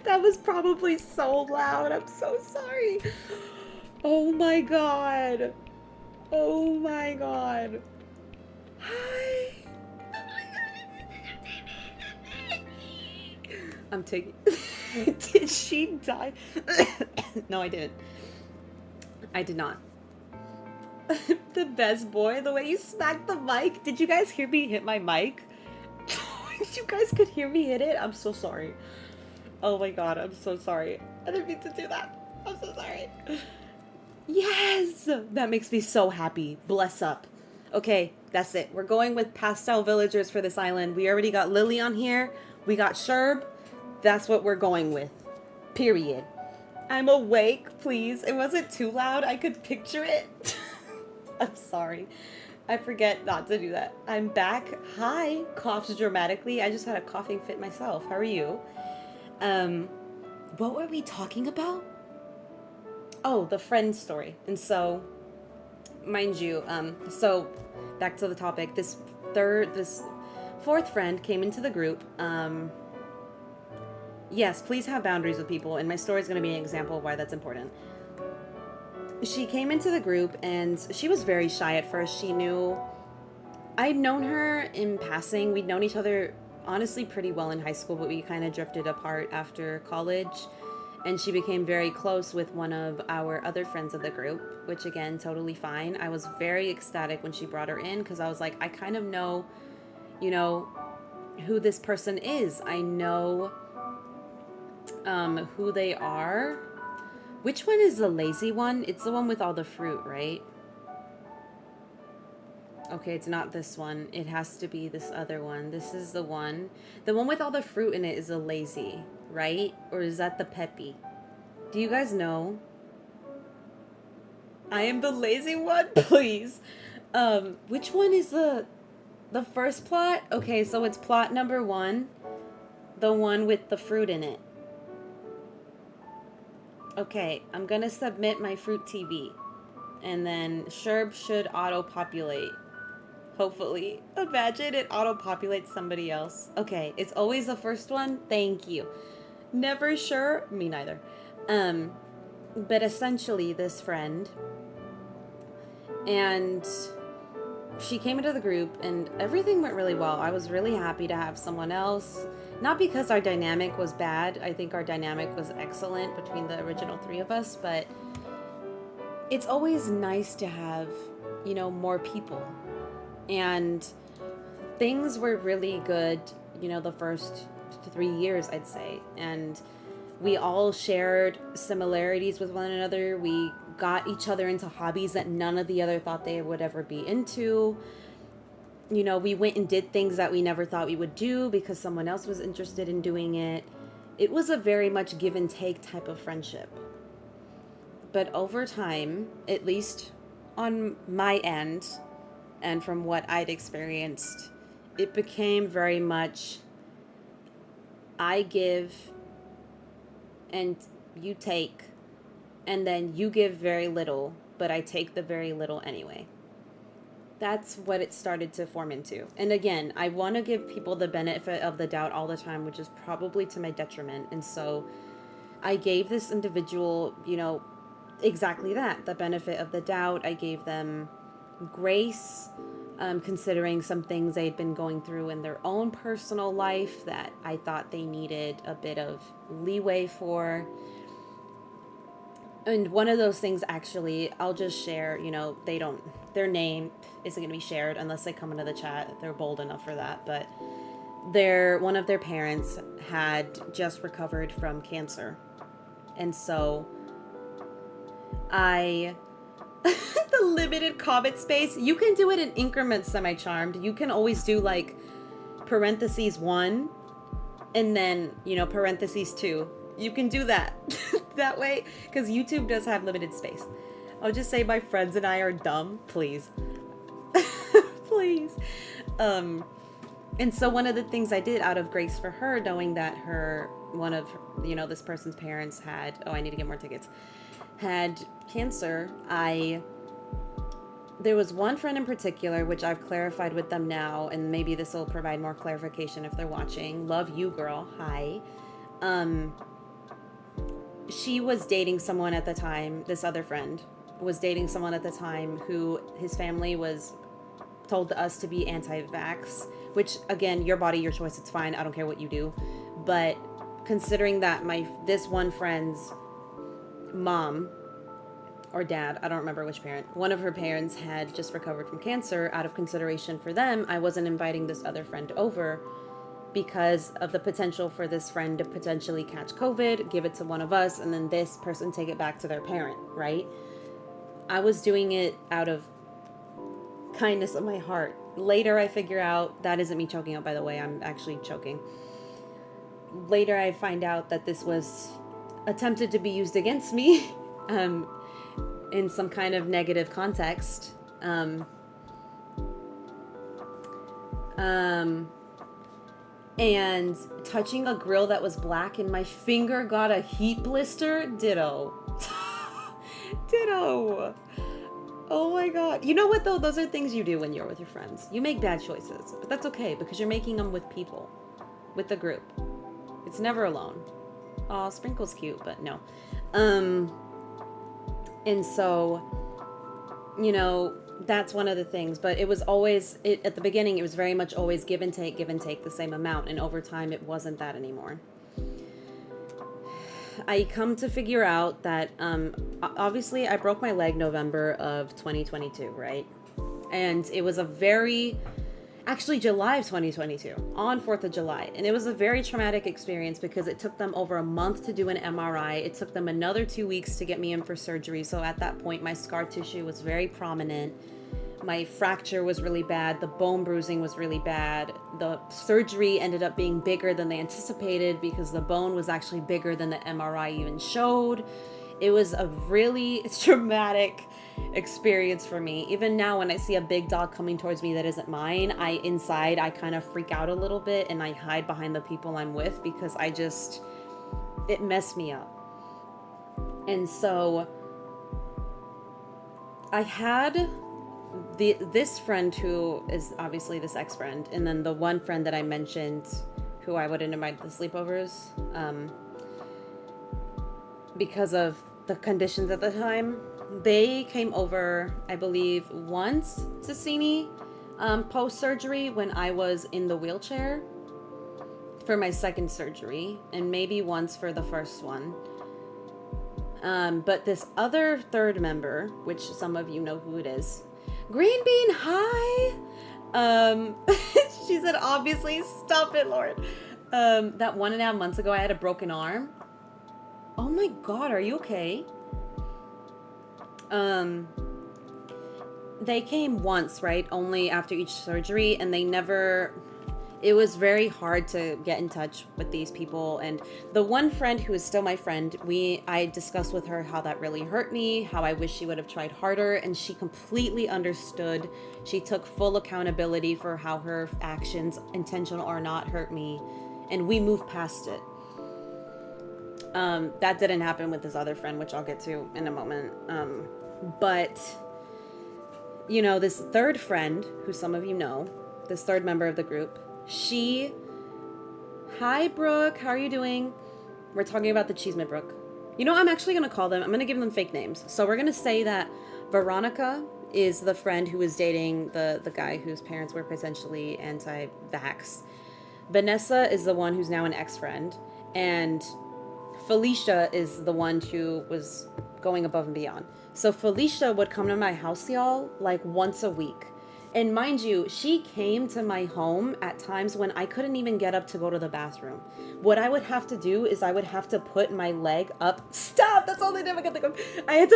That was probably so loud. I'm so sorry. Oh my god. Oh my god. Hi. I'm taking... Did she die? No, I didn't. I did not. The best boy, the way you smacked the mic. Did you guys hear me hit my mic? You guys could hear me hit it? I'm so sorry. Oh my god, I'm so sorry. I didn't mean to do that. I'm so sorry. Yes! That makes me so happy. Bless up. Okay, that's it. We're going with pastel villagers for this island. We already got Lily on here. We got 𝐜𝐲. That's what we're going with. Period. I'm awake, please. It wasn't too loud. I could picture it. I'm sorry. I forget not to do that. I'm back. Hi. Coughs dramatically. I just had a coughing fit myself. How are you? What were we talking about? Oh, the friend story. And so, mind you, so back to the topic. This fourth friend came into the group. Yes, please have boundaries with people, and my story is going to be an example of why that's important. She came into the group, and she was very shy at first. She knew... I'd known her in passing. We'd known each other, honestly, pretty well in high school, but we kind of drifted apart after college. And she became very close with one of our other friends of the group, which, again, totally fine. I was very ecstatic when she brought her in, because I was like, I kind of know, you know, who this person is. I know... who they are. Which one is the lazy one? It's the one with all the fruit, right? Okay, it's not this one. It has to be this other one. This is the one. The one with all the fruit in it is the lazy, right? Or is that the peppy? Do you guys know? I am the lazy one? Please. Which one is the first plot? Okay, so it's plot number 1. The one with the fruit in it. Okay, I'm gonna submit my fruit TV. And then 𝐜𝐲 should auto-populate. Hopefully. Imagine it auto-populates somebody else. Okay, it's always the first one. Thank you. Never 𝐜𝐲? Me neither. But essentially this friend, and she came into the group and everything went really well. I was really happy to have someone else. Not because our dynamic was bad. I think our dynamic was excellent between the original 3 of us, but it's always nice to have, you know, more people. And things were really good, you know, the first 3 years, I'd say. And we all shared similarities with one another. We got each other into hobbies that none of the other thought they would ever be into. You know, we went and did things that we never thought we would do because someone else was interested in doing it. It was a very much give and take type of friendship. But over time, at least on my end, and from what I'd experienced, it became very much, I give and you take, and then you give very little, but I take the very little anyway. That's what it started to form into. And again, I want to give people the benefit of the doubt all the time, which is probably to my detriment. And so I gave this individual, you know, exactly that, the benefit of the doubt. I gave them grace, considering some things they'd been going through in their own personal life that I thought they needed a bit of leeway for. And one of those things, actually, I'll just share, you know, their name isn't going to be shared unless they come into the chat. They're bold enough for that. But one of their parents had just recovered from cancer. And so the limited comment space, you can do it in increments, Semi-Charmed. You can always do like parentheses 1 and then, you know, parentheses 2. You can do that that way, because YouTube does have limited space. I'll just say my friends and I are dumb, please. Please. And so one of the things I did out of grace for her, knowing that one of, you know, this person's parents had, I need to get more tickets, had cancer, there was one friend in particular, which I've clarified with them now, and maybe this will provide more clarification if they're watching. Love you, girl. Hi. she was dating someone at the time. This other friend was dating someone at the time who his family was told us to be anti-vax, which again, your body, your choice, it's fine. I don't care what you do. But considering that this one friend's mom or dad, I don't remember which parent, one of her parents had just recovered from cancer, out of consideration for them, I wasn't inviting this other friend over because of the potential for this friend to potentially catch COVID, give it to one of us, and then this person take it back to their parent, right? I was doing it out of kindness of my heart. Later I figure out, that isn't me choking up, by the way, I'm actually choking. Later I find out that this was attempted to be used against me in some kind of negative context. And touching a grill that was black and my finger got a heat blister. Ditto. Ditto. Oh my god. You know what though? Those are things you do when you're with your friends. You make bad choices, but that's okay because you're making them with people, with the group. It's never alone. Aw, Sprinkle's cute, but no. And so, you know, that's one of the things, but it was always, at the beginning, it was very much always give and take the same amount. And over time, it wasn't that anymore. I come to figure out that, obviously I broke my leg November of 2022, right? And it was actually July of 2022, on 4th of July. And it was a very traumatic experience because it took them over a month to do an MRI. It took them another 2 weeks to get me in for surgery. So at that point, my scar tissue was very prominent. My fracture was really bad. The bone bruising was really bad. The surgery ended up being bigger than they anticipated because the bone was actually bigger than the MRI even showed. It was a really traumatic experience for me. Even now when I see a big dog coming towards me that isn't mine, I kind of freak out a little bit and I hide behind the people I'm with because it messed me up. And so I had this friend who is obviously this ex-friend, and then the one friend that I mentioned who I wouldn't invite to the sleepovers because of the conditions at the time. They came over, I believe, once to see me post-surgery when I was in the wheelchair for my second surgery, and maybe once for the first one. But this other third member, which some of you know who it is, Green Bean, hi! She said, obviously, stop it, Lord. That 1.5 months ago, I had a broken arm. Oh my god, are you okay? They came once, right? Only after each surgery, and it was very hard to get in touch with these people. And the one friend who is still my friend, I discussed with her how that really hurt me, how I wish she would have tried harder, and she completely understood. She took full accountability for how her actions, intentional or not, hurt me, and we moved past it. That didn't happen with this other friend, which I'll get to in a moment. But, you know, this third friend, who some of you know, this third member of the group, hi Brooke, how are you doing? We're talking about the Cheeseman Brooke. You know, I'm actually going to call them, I'm going to give them fake names. So we're going to say that Veronica is the friend who was dating the guy whose parents were potentially anti-vax. Vanessa is the one who's now an ex-friend. And Felicia is the one who was going above and beyond. So Felicia would come to my house, y'all, like once a week. And mind you, she came to my home at times when I couldn't even get up to go to the bathroom. What I would have to do is I would have to put my leg up. Stop! That's all I never could think of. I had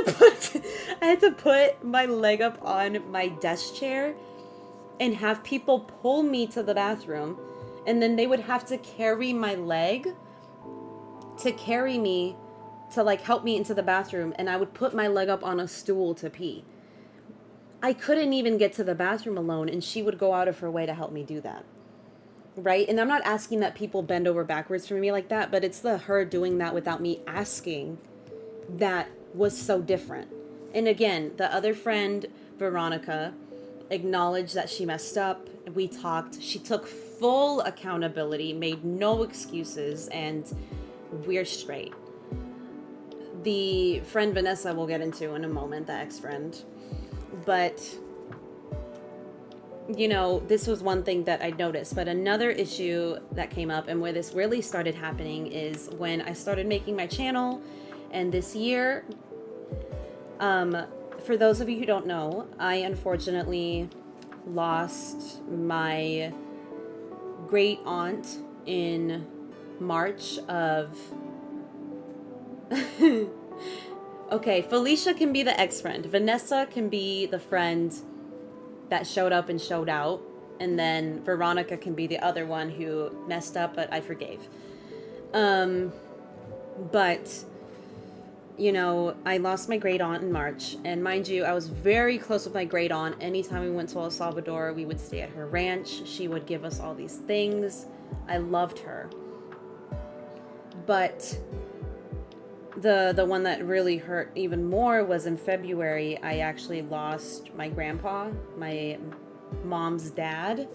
to put my leg up on my desk chair and have people pull me to the bathroom. And then they would have to carry my leg to carry me to like help me into the bathroom. And I would put my leg up on a stool to pee. I couldn't even get to the bathroom alone, and she would go out of her way to help me do that, right? And I'm not asking that people bend over backwards for me like that, but it's her doing that without me asking that was so different. And again, the other friend, Veronica, acknowledged that she messed up. We talked. She took full accountability, made no excuses, and we're straight. the friend Vanessa we'll get into in a moment, the ex-friend. But, you know, this was one thing that I noticed. But another issue that came up and where this really started happening is when I started making my channel. And this year, for those of you who don't know, I unfortunately lost my great aunt in March of... Okay, Felicia can be the ex-friend. Vanessa can be the friend that showed up and showed out. And then Veronica can be the other one who messed up, but I forgave. But, you know, I lost my great aunt in March. And mind you, I was very close with my great aunt. Anytime we went to El Salvador, we would stay at her ranch. She would give us all these things. I loved her. But the one that really hurt even more was in February. I actually lost my grandpa, my mom's dad.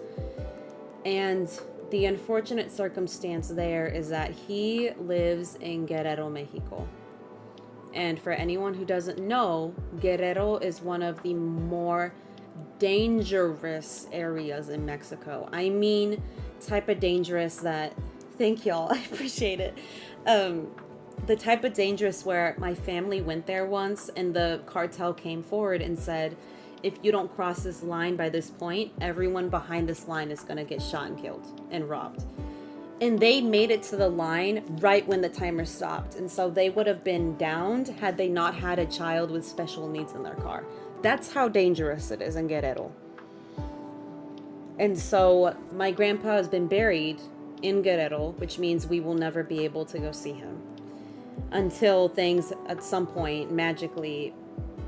And the unfortunate circumstance there is that he lives in Guerrero, Mexico. And for anyone who doesn't know, Guerrero is one of the more dangerous areas in Mexico. I mean, type of dangerous that, thank y'all, I appreciate it. The type of dangerous where my family went there once and the cartel came forward and said, if you don't cross this line by this point, everyone behind this line is going to get shot and killed and robbed. And they made it to the line right when the timer stopped. And so they would have been downed had they not had a child with special needs in their car. That's how dangerous it is in Guerrero. And so my grandpa has been buried in Guerrero, which means we will never be able to go see him until things at some point magically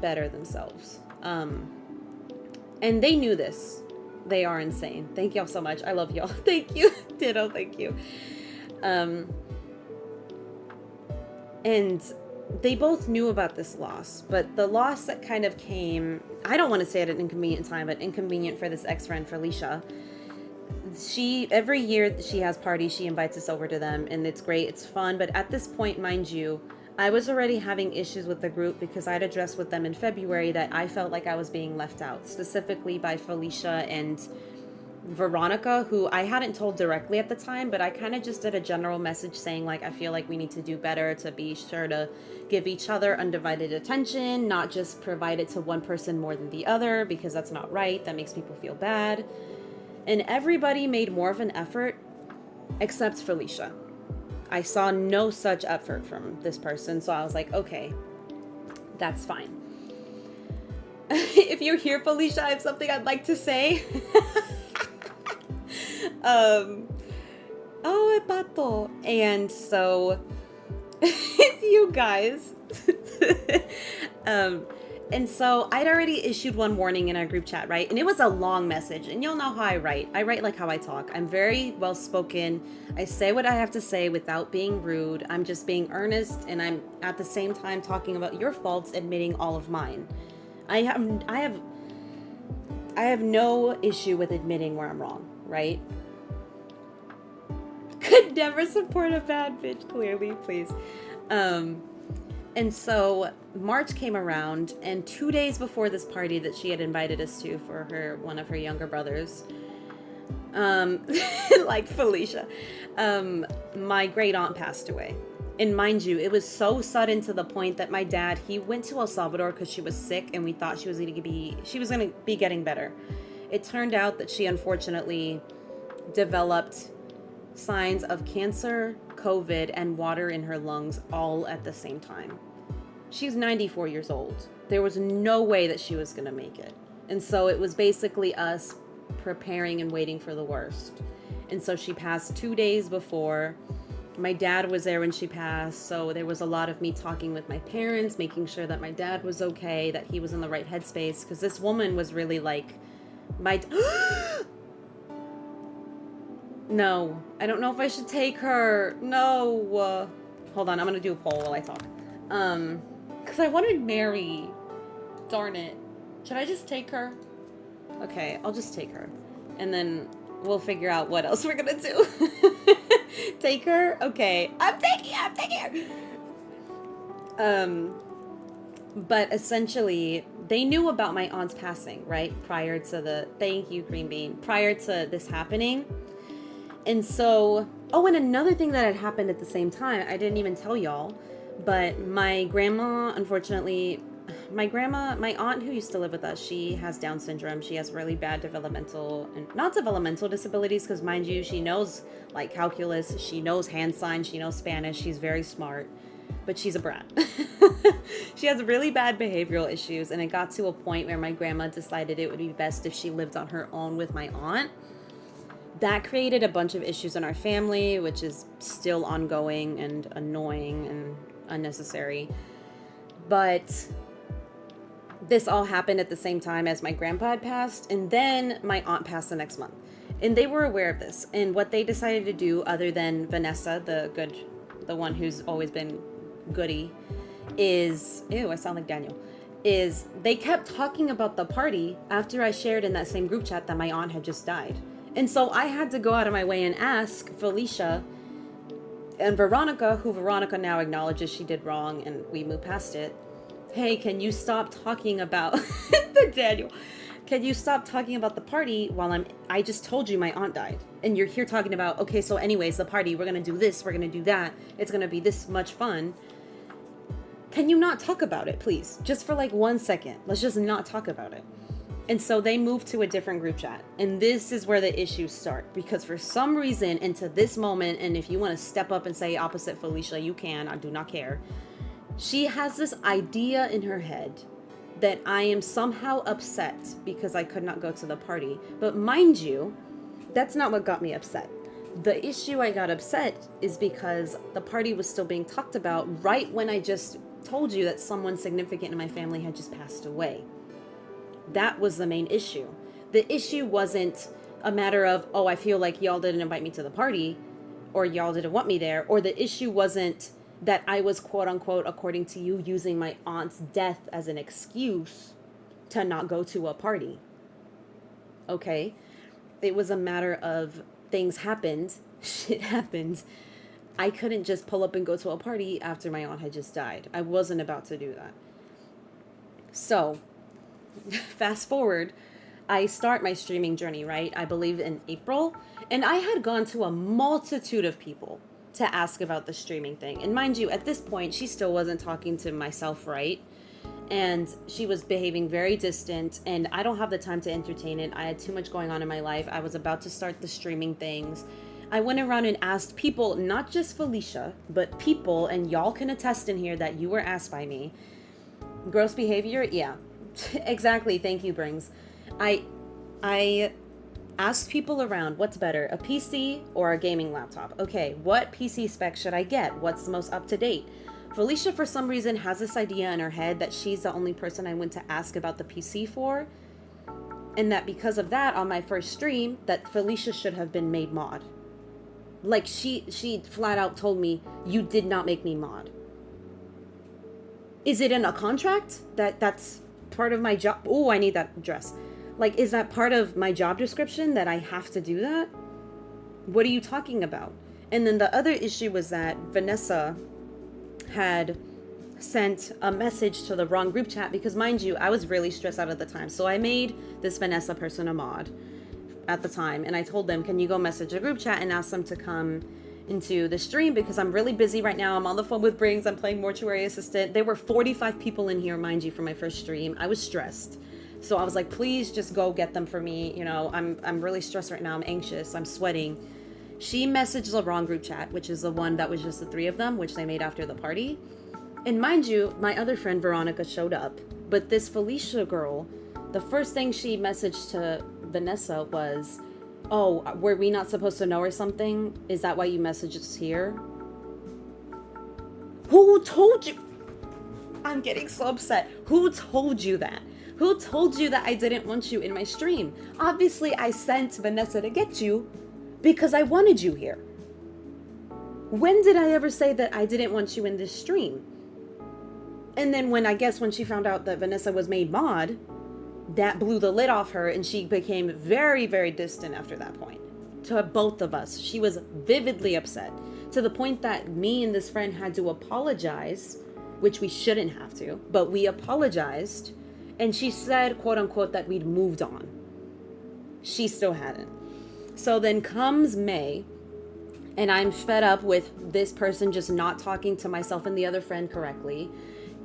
better themselves. And they knew this. They are insane. Thank y'all so much. I love y'all. Thank you. Ditto. Thank you. And they both knew about this loss, but the loss that kind of came, I don't want to say at an inconvenient time, but inconvenient for this ex-friend, Felicia. Every year she has parties, she invites us over to them, and it's great, it's fun. But at this point, mind you, I was already having issues with the group because I'd addressed with them in February that I felt like I was being left out, specifically by Felicia and Veronica, who I hadn't told directly at the time, but I kind of just did a general message saying, like, I feel like we need to do better to be sure to give each other undivided attention, not just provide it to one person more than the other, because that's not right. That makes people feel bad. And everybody made more of an effort except Felicia. I saw no such effort from this person, so I was like, okay, that's fine. If you're here, Felicia, I have something I'd like to say. Oh, pato. And so, it's you guys. And so I'd already issued one warning in our group chat, right? And it was a long message. And you'll know how I write. I write like how I talk. I'm very well spoken. I say what I have to say without being rude. I'm just being earnest. And I'm at the same time talking about your faults, admitting all of mine. I have no issue with admitting where I'm wrong, right? Could never support a bad bitch, clearly, please. And so March came around, and 2 days before this party that she had invited us to for one of her younger brothers, like Felicia, my great aunt passed away. And mind you, it was so sudden to the point that my dad, he went to El Salvador because she was sick, and we thought she was going to be getting better. It turned out that she unfortunately developed signs of cancer, COVID, and water in her lungs all at the same time. She's 94 years old. There was no way that she was going to make it. And so it was basically us preparing and waiting for the worst. And so she passed 2 days before. My dad was there when she passed, so there was a lot of me talking with my parents, making sure that my dad was okay, that he was in the right headspace, because this woman was really like No, I don't know if I should take her. No. Hold on, I'm gonna do a poll while I talk. Because I wanted Mary. Darn it. Should I just take her? Okay, I'll just take her. And then we'll figure out what else we're gonna do. Take her? Okay. I'm taking her. But essentially, they knew about my aunt's passing, right? Prior to thank you, Green Bean, prior to this happening. And so, oh, and another thing that had happened at the same time, I didn't even tell y'all, but my grandma, unfortunately, my aunt who used to live with us, she has Down syndrome. She has really bad not developmental disabilities, because mind you, she knows like calculus, she knows hand signs, she knows Spanish, she's very smart, but she's a brat. She has really bad behavioral issues, and it got to a point where my grandma decided it would be best if she lived on her own with my aunt. That created a bunch of issues in our family, which is still ongoing and annoying and unnecessary. But this all happened at the same time as my grandpa had passed, and then my aunt passed the next month. And they were aware of this. And what they decided to do, other than Vanessa, the one who's always been goody, is, ew, I sound like Daniel, is they kept talking about the party after I shared in that same group chat that my aunt had just died. And so I had to go out of my way and ask Felicia and Veronica, who Veronica now acknowledges she did wrong and we moved past it. Hey, can you stop talking about the Daniel? Can you stop talking about the party while I just told you my aunt died. And you're here talking about, okay, so anyways, the party, we're going to do this, we're going to do that. It's going to be this much fun. Can you not talk about it, please? Just for like 1 second. Let's just not talk about it. And so they moved to a different group chat. And this is where the issues start. Because for some reason, into this moment, and if you want to step up and say opposite Felicia, you can. I do not care. She has this idea in her head that I am somehow upset because I could not go to the party. But mind you, that's not what got me upset. The issue I got upset is because the party was still being talked about right when I just told you that someone significant in my family had just passed away. That was the main issue. The issue wasn't a matter of, oh, I feel like y'all didn't invite me to the party, or y'all didn't want me there, or the issue wasn't that I was, quote unquote, according to you, using my aunt's death as an excuse to not go to a party. Okay? It was a matter of things happened, shit happened. I couldn't just pull up and go to a party after my aunt had just died. I wasn't about to do that. So, fast forward, I start my streaming journey, right? I believe in April. And I had gone to a multitude of people to ask about the streaming thing. And mind you, at this point, she still wasn't talking to myself, right? And she was behaving very distant, and I don't have the time to entertain it. I had too much going on in my life. I was about to start the streaming things. I went around and asked people, not just Felicia, but people, and y'all can attest in here that you were asked by me. Gross behavior? Yeah. Exactly. Thank you, Brings. I asked people around, what's better, a PC or a gaming laptop? Okay, what PC spec should I get? What's the most up to date? Felicia, for some reason, has this idea in her head that she's the only person I went to ask about the PC for. And that because of that, on my first stream, that Felicia should have been made mod. Like, she flat out told me, you did not make me mod. Is it in a contract? That's part of my job? Oh, I need that dress. Like, is that part of my job description that I have to do that? What are you talking about? And then the other issue was that Vanessa had sent a message to the wrong group chat because, mind you, I was really stressed out at the time. So I made this Vanessa person a mod at the time, and I told them, can you go message a group chat and ask them to come into the stream because I'm really busy right now. I'm on the phone with Brings. I'm playing Mortuary Assistant. There were 45 people in here, mind you, for my first stream. I was stressed. So I was like, please just go get them for me. You know, I'm really stressed right now. I'm anxious. I'm sweating. She messaged the wrong group chat, which is the one that was just the three of them, which they made after the party. And mind you, my other friend Veronica showed up. But this Felicia girl, the first thing she messaged to Vanessa was, oh, were we not supposed to know or something? Is that why you messaged us here? Who told you? I'm getting so upset. Who told you that? Who told you that I didn't want you in my stream? Obviously, I sent Vanessa to get you because I wanted you here. When did I ever say that I didn't want you in this stream? And then when she found out that Vanessa was made mod, that blew the lid off her, and she became very, very distant after that point. To both of us. She was vividly upset, to the point that me and this friend had to apologize which we shouldn't have to, but we apologized. And she said, quote unquote, that we'd moved on. She still hadn't. So then comes May, and I'm fed up with this person just not talking to myself and the other friend correctly,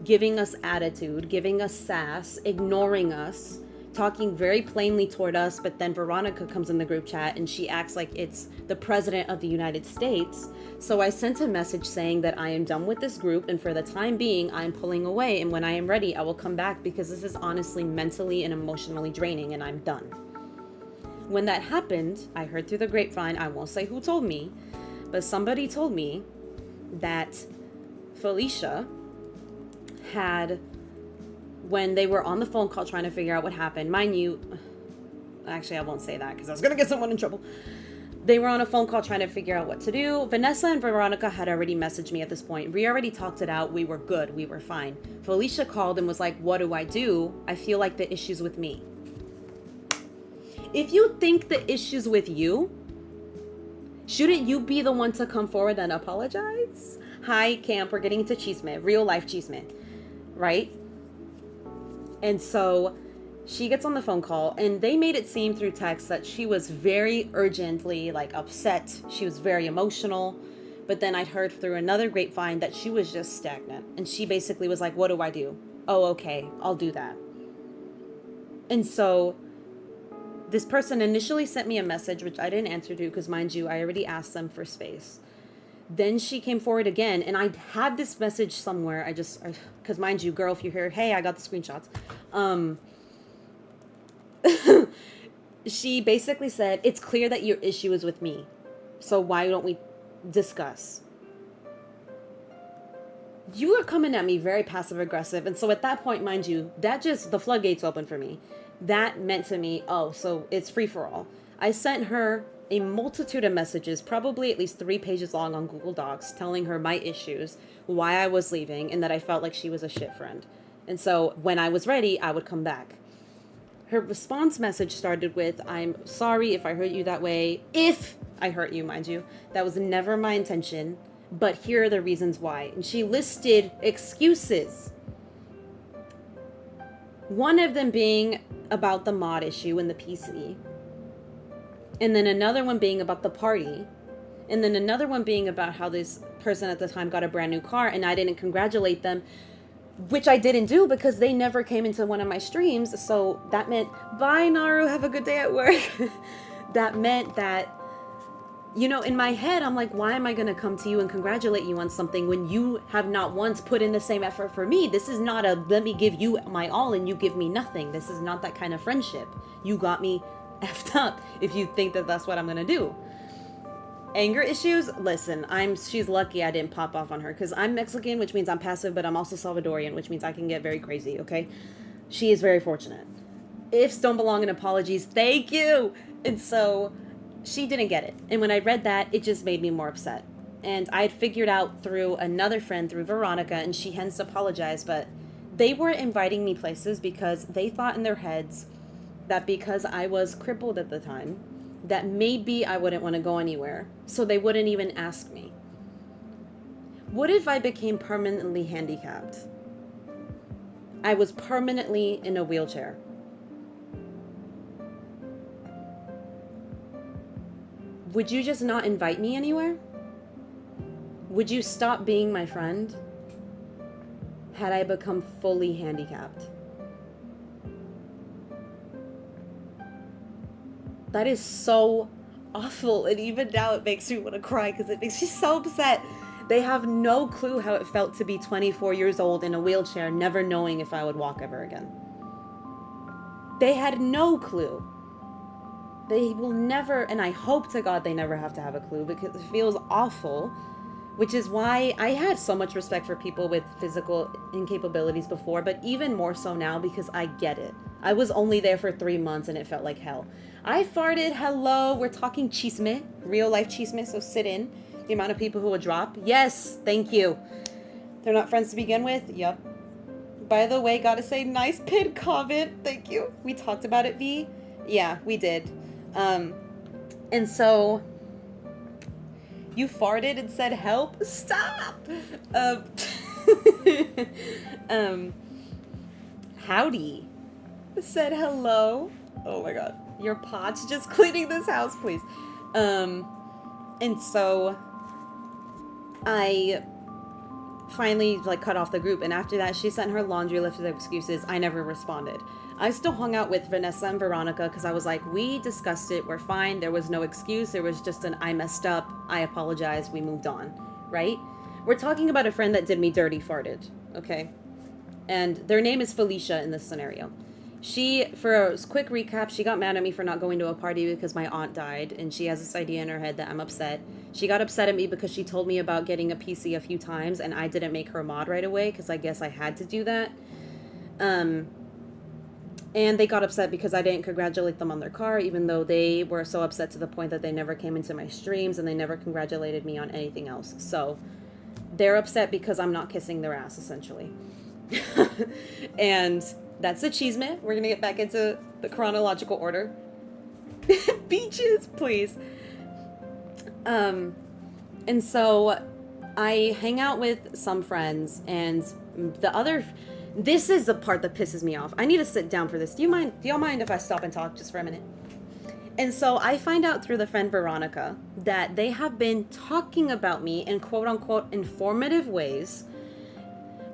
giving us attitude, giving us sass, ignoring us, talking very plainly toward us. But then Veronica comes in the group chat and she acts like it's the president of the United States. So I sent a message saying that I am done with this group, and for the time being, I'm pulling away. And when I am ready, I will come back, because this is honestly mentally and emotionally draining, and I'm done. When that happened, I heard through the grapevine, I won't say who told me, but somebody told me that Felicia had, when they were on the phone call trying to figure out what happened, mind you, actually I won't say that because I was going to get someone in trouble. They were on a phone call trying to figure out what to do. Vanessa and Veronica had already messaged me at this point. We already talked it out. We were good. We were fine. Felicia called and was like, what do? I feel like the issue's with me. If you think the issue's with you, shouldn't you be the one to come forward and apologize? Hi, camp. We're getting into 𝐜𝐫𝐞𝐝, real life 𝐜𝐫𝐞𝐝, right? And so she gets on the phone call, and they made it seem through text that she was very urgently upset. She was very emotional. But then I'd heard through another grapevine that she was just stagnant. And she basically was like, what do I do? Oh, okay, I'll do that. And so this person initially sent me a message, which I didn't answer to because, mind you, I already asked them for space. Then she came forward again, and I had this message somewhere. Because mind you, girl, if you're here, hey, I got the screenshots. She basically said, it's clear that your issue is with me, so why don't we discuss? You are coming at me very passive aggressive. And so at that point, mind you, the floodgates opened for me. That meant to me, oh, so it's free for all. I sent her a multitude of messages, probably at least 3 pages long on Google Docs, telling her my issues, why I was leaving, and that I felt like she was a shit friend. And so when I was ready, I would come back. Her response message started with, I'm sorry if I hurt you that way. If I hurt you, mind you. That was never my intention, but here are the reasons why. And she listed excuses. One of them being about the mod issue and the PC. And then another one being about the party. And then another one being about how this person at the time got a brand new car and I didn't congratulate them, which I didn't do because they never came into one of my streams. So that meant, bye Naru, have a good day at work. That meant that, in my head, I'm like, why am I going to come to you and congratulate you on something when you have not once put in the same effort for me? This is not a, let me give you my all and you give me nothing. This is not that kind of friendship. You got me effed up if you think that that's what I'm going to do. Anger issues, listen, she's lucky I didn't pop off on her because I'm Mexican, which means I'm passive, but I'm also Salvadorian, which means I can get very crazy, okay? She is very fortunate. Ifs don't belong in apologies, thank you! And so she didn't get it. And when I read that, it just made me more upset. And I had figured out through another friend, through Veronica, and she hence apologized, but they were inviting me places because they thought in their heads that because I was crippled at the time, that maybe I wouldn't want to go anywhere, so they wouldn't even ask me. What if I became permanently handicapped? I was permanently in a wheelchair. Would you just not invite me anywhere? Would you stop being my friend had I become fully handicapped? That is so awful. And even now it makes me want to cry because it makes me so upset. They have no clue how it felt to be 24 years old in a wheelchair, never knowing if I would walk ever again. They had no clue. They will never, and I hope to God they never have to have a clue because it feels awful, which is why I had so much respect for people with physical incapabilities before, but even more so now because I get it. I was only there for 3 months and it felt like hell. I farted, hello, we're talking 𝐜𝐫𝐞𝐝, real life 𝐜𝐫𝐞𝐝, so sit in. The amount of people who will drop, yes, thank you. They're not friends to begin with, yep. By the way, gotta say, nice pinned comment, thank you. We talked about it, V? Yeah, we did. And so, you farted and said help? Stop! Howdy said hello. Oh my god. Your pot's just cleaning this house, please. And so I finally like cut off the group, and after that she sent her laundry list of excuses. I never responded. I still hung out with Vanessa and Veronica because I was like, we discussed it, we're fine, there was no excuse, there was just an I messed up, I apologize, we moved on, right? We're talking about a friend that did me dirty farted, okay? And their name is Felicia in this scenario. She, for a quick recap, she got mad at me for not going to a party because my aunt died, and she has this idea in her head that I'm upset. She got upset at me because she told me about getting a PC a few times, and I didn't make her a mod right away because I guess I had to do that. And they got upset because I didn't congratulate them on their car, even though they were so upset to the point that they never came into my streams and they never congratulated me on anything else. So they're upset because I'm not kissing their ass, essentially. And that's 𝐤𝐫𝐞𝐝. We're going to get back into the chronological order. Beaches, please. And so I hang out with some friends, and the other... This is the part that pisses me off. I need to sit down for this. Do y'all mind if I stop and talk just for a minute? And so I find out through the friend Veronica that they have been talking about me in quote-unquote informative ways.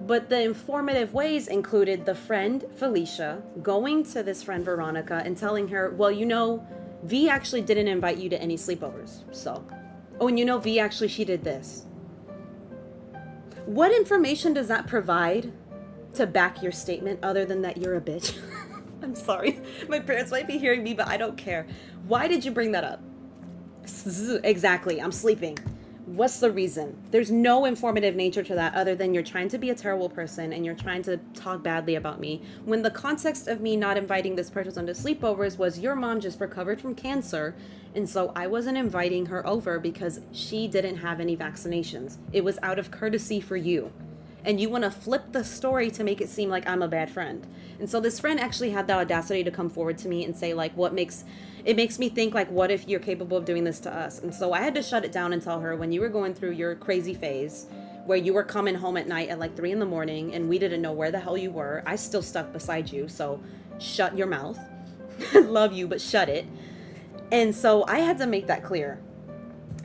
But the informative ways included the friend Felicia going to this friend Veronica and telling her, well, you know, V actually didn't invite you to any sleepovers. So, oh, and you know, V actually, she did this. What information does that provide to back your statement other than that you're a bitch? I'm sorry. My parents might be hearing me, but I don't care. Why did you bring that up? Exactly. I'm sleeping. What's the reason? There's no informative nature to that other than you're trying to be a terrible person and you're trying to talk badly about me. When the context of me not inviting this person to sleepovers was your mom just recovered from cancer, and so I wasn't inviting her over because she didn't have any vaccinations. It was out of courtesy for you. And you want to flip the story to make it seem like I'm a bad friend. And so this friend actually had the audacity to come forward to me and say, like, it makes me think, like, what if you're capable of doing this to us? And so I had to shut it down and tell her, when you were going through your crazy phase, where you were coming home at night at like 3 a.m. and we didn't know where the hell you were, I still stuck beside you, so shut your mouth. Love you, but shut it. And so I had to make that clear.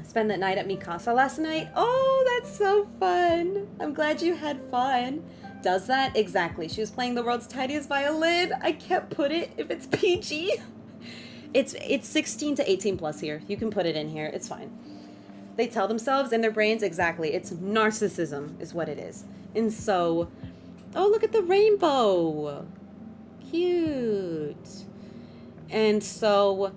Spend that night at mi casa last night. Oh, that's so fun. I'm glad you had fun. Does that? Exactly. She was playing the world's tiniest violin. I can't put it if it's PG. It's 16 to 18 plus here. You can put it in here. It's fine. They tell themselves in their brains, exactly. It's narcissism is what it is. And so, oh, look at the rainbow. Cute. And so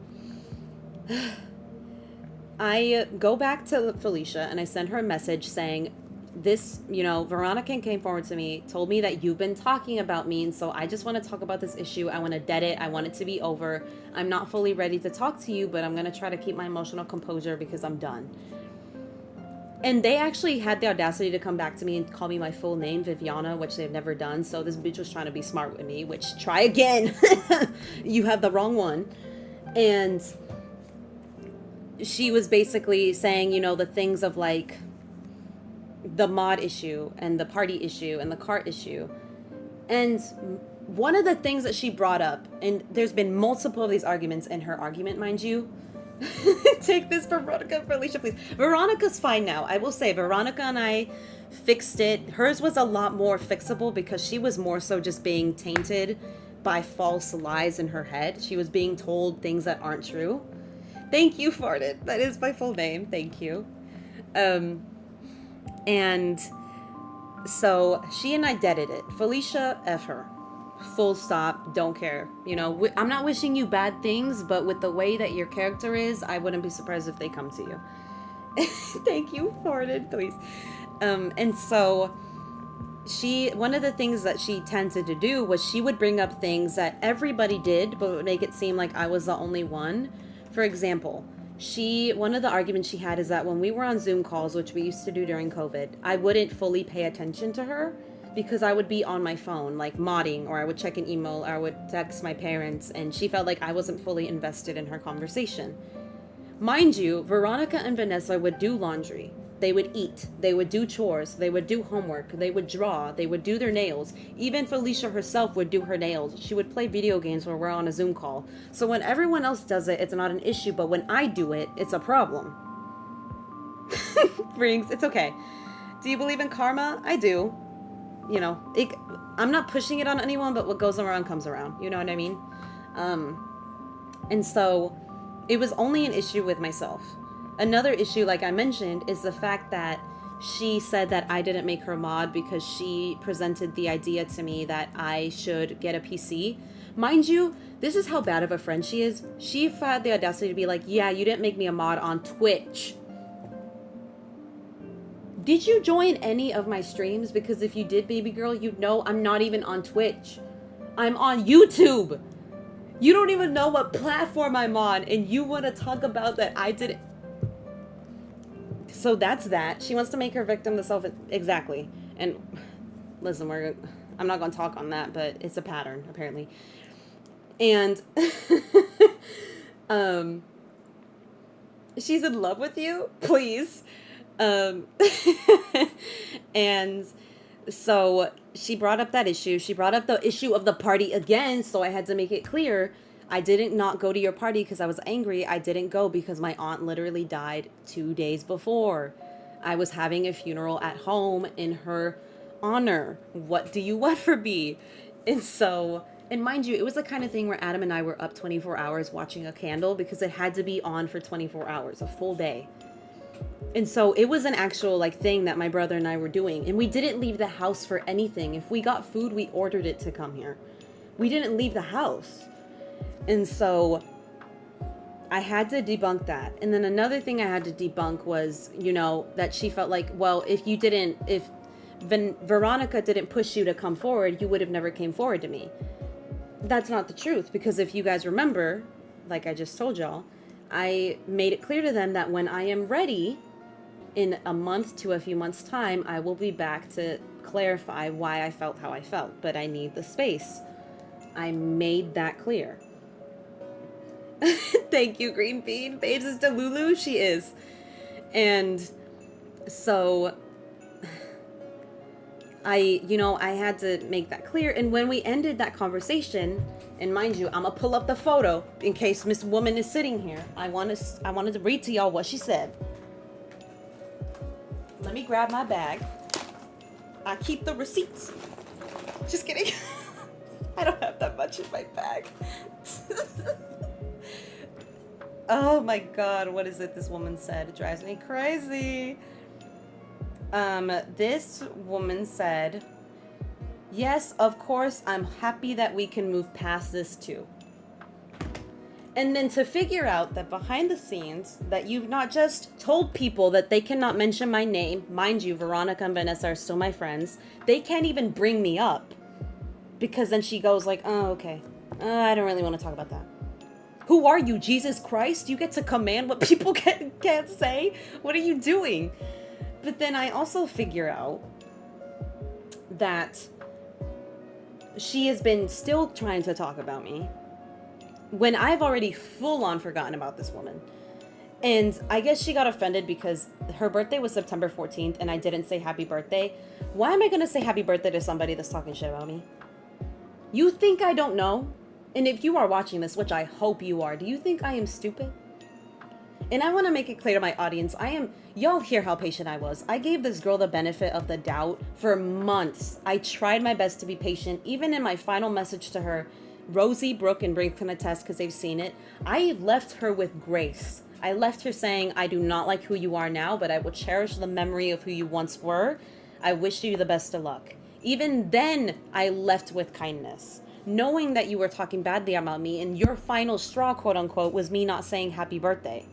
I go back to Felicia and I send her a message saying, this, you know, Veronica came forward to me, told me that you've been talking about me, and so I just want to talk about this issue. I want to dead it. I want it to be over. I'm not fully ready to talk to you, but I'm going to try to keep my emotional composure because I'm done. And they actually had the audacity to come back to me and call me my full name, Viviana, which they've never done. So this bitch was trying to be smart with me, which, try again. You have the wrong one. And she was basically saying, you know, the things of like the mod issue and the party issue and the cart issue. And one of the things that she brought up, and there's been multiple of these arguments in her argument, mind you. Take this for Veronica, for Alicia, please. Veronica's fine now. I will say Veronica and I fixed it. Hers was a lot more fixable because she was more so just being tainted by false lies in her head. She was being told things that aren't true. Thank you, Farted. That is my full name. Thank you. And so she and I deaded it. Felicia, F her. Full stop. Don't care. You know, I'm not wishing you bad things, but with the way that your character is, I wouldn't be surprised if they come to you. Thank you, Farted, please. And so one of the things that she tended to do was she would bring up things that everybody did, but would make it seem like I was the only one. For example, one of the arguments she had is that when we were on Zoom calls, which we used to do during COVID, I wouldn't fully pay attention to her because I would be on my phone, like modding, or I would check an email, or I would text my parents, and she felt like I wasn't fully invested in her conversation. Mind you, Veronica and Vanessa would do laundry. They would eat, they would do chores, they would do homework, they would draw, they would do their nails. Even Felicia herself would do her nails. She would play video games when we're on a Zoom call. So when everyone else does it, it's not an issue, but when I do it, it's a problem. Rings, it's okay. Do you believe in karma? I do. You know, I'm not pushing it on anyone, but what goes around comes around. You know what I mean? And so it was only an issue with myself. Another issue, like I mentioned, is the fact that she said that I didn't make her mod because she presented the idea to me that I should get a PC. Mind you, this is how bad of a friend she is. She had the audacity to be like, yeah, you didn't make me a mod on Twitch. Did you join any of my streams? Because if you did, baby girl, you'd know I'm not even on Twitch. I'm on YouTube. You don't even know what platform I'm on, and you want to talk about that I did it. So that's that. She wants to make her victim the self. Exactly. And listen, I'm not going to talk on that, but it's a pattern, apparently. And she's in love with you? Please. And so she brought up that issue. She brought up the issue of the party again. So I had to make it clear. I didn't not go to your party because I was angry. I didn't go because my aunt literally died 2 days before. I was having a funeral at home in her honor. What do you want from me? And so, and mind you, it was the kind of thing where Adam and I were up 24 hours watching a candle because it had to be on for 24 hours, a full day. And so it was an actual like thing that my brother and I were doing. And we didn't leave the house for anything. If we got food, we ordered it to come here. We didn't leave the house. And so I had to debunk that. And then another thing I had to debunk was, you know, that she felt like, well, if Veronica didn't push you to come forward, you would have never came forward to me. That's not the truth. Because if you guys remember, like I just told y'all, I made it clear to them that when I am ready, in a month to a few months' time, I will be back to clarify why I felt how I felt. But I need the space. I made that clear. Thank you, Green Bean. Babes is Delulu. She is. And so I had to make that clear. And when we ended that conversation, and mind you, I'm gonna pull up the photo in case Miss Woman is sitting here. I wanted to read to y'all what she said. Let me grab my bag. I keep the receipts. Just kidding. I don't have that much in my bag. Oh my God, what is it this woman said? It drives me crazy. This woman said, yes, of course, I'm happy that we can move past this too. And then to figure out that behind the scenes, that you've not just told people that they cannot mention my name. Mind you, Veronica and Vanessa are still my friends. They can't even bring me up. Because then she goes like, oh, okay. I don't really want to talk about that. Who are you, Jesus Christ? You get to command what people can't say? What are you doing? But then I also figure out that she has been still trying to talk about me when I've already full on forgotten about this woman. And I guess she got offended because her birthday was September 14th and I didn't say happy birthday. Why am I going to say happy birthday to somebody that's talking shit about me? You think I don't know? And if you are watching this, which I hope you are, do you think I am stupid? And I want to make it clear to my audience, y'all hear how patient I was. I gave this girl the benefit of the doubt for months. I tried my best to be patient. Even in my final message to her, Rosie, Brooke, and Brink can attest because they've seen it. I left her with grace. I left her saying, I do not like who you are now, but I will cherish the memory of who you once were. I wish you the best of luck. Even then, I left with kindness, knowing that you were talking badly about me, and your final straw, quote unquote, was me not saying happy birthday.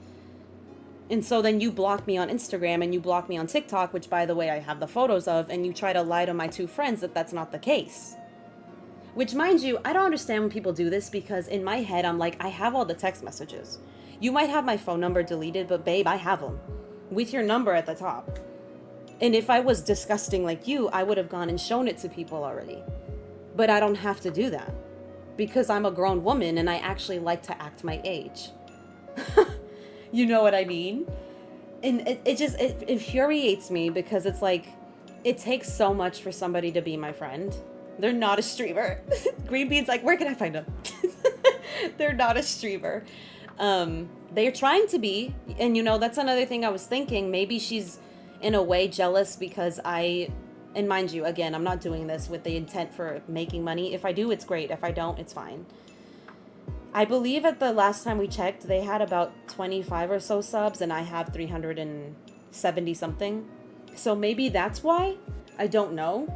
And so then you block me on Instagram and you block me on TikTok, which, by the way, I have the photos of, and you try to lie to my two friends that that's not the case. Which, mind you, I don't understand when people do this, because in my head, I'm like, I have all the text messages. You might have my phone number deleted, but babe, I have them with your number at the top. And if I was disgusting like you, I would have gone and shown it to people already. But I don't have to do that because I'm a grown woman and I actually like to act my age. You know what I mean? And it infuriates me because it's like, it takes so much for somebody to be my friend. They're not a streamer. Green Bean's like, where can I find them? They're not a streamer. They're trying to be. And you know, that's another thing I was thinking. Maybe she's in a way jealous because and mind you, again, I'm not doing this with the intent for making money. If I do, it's great. If I don't, it's fine. I believe at the last time we checked, they had about 25 or so subs, and I have 370 something. So maybe that's why. I don't know.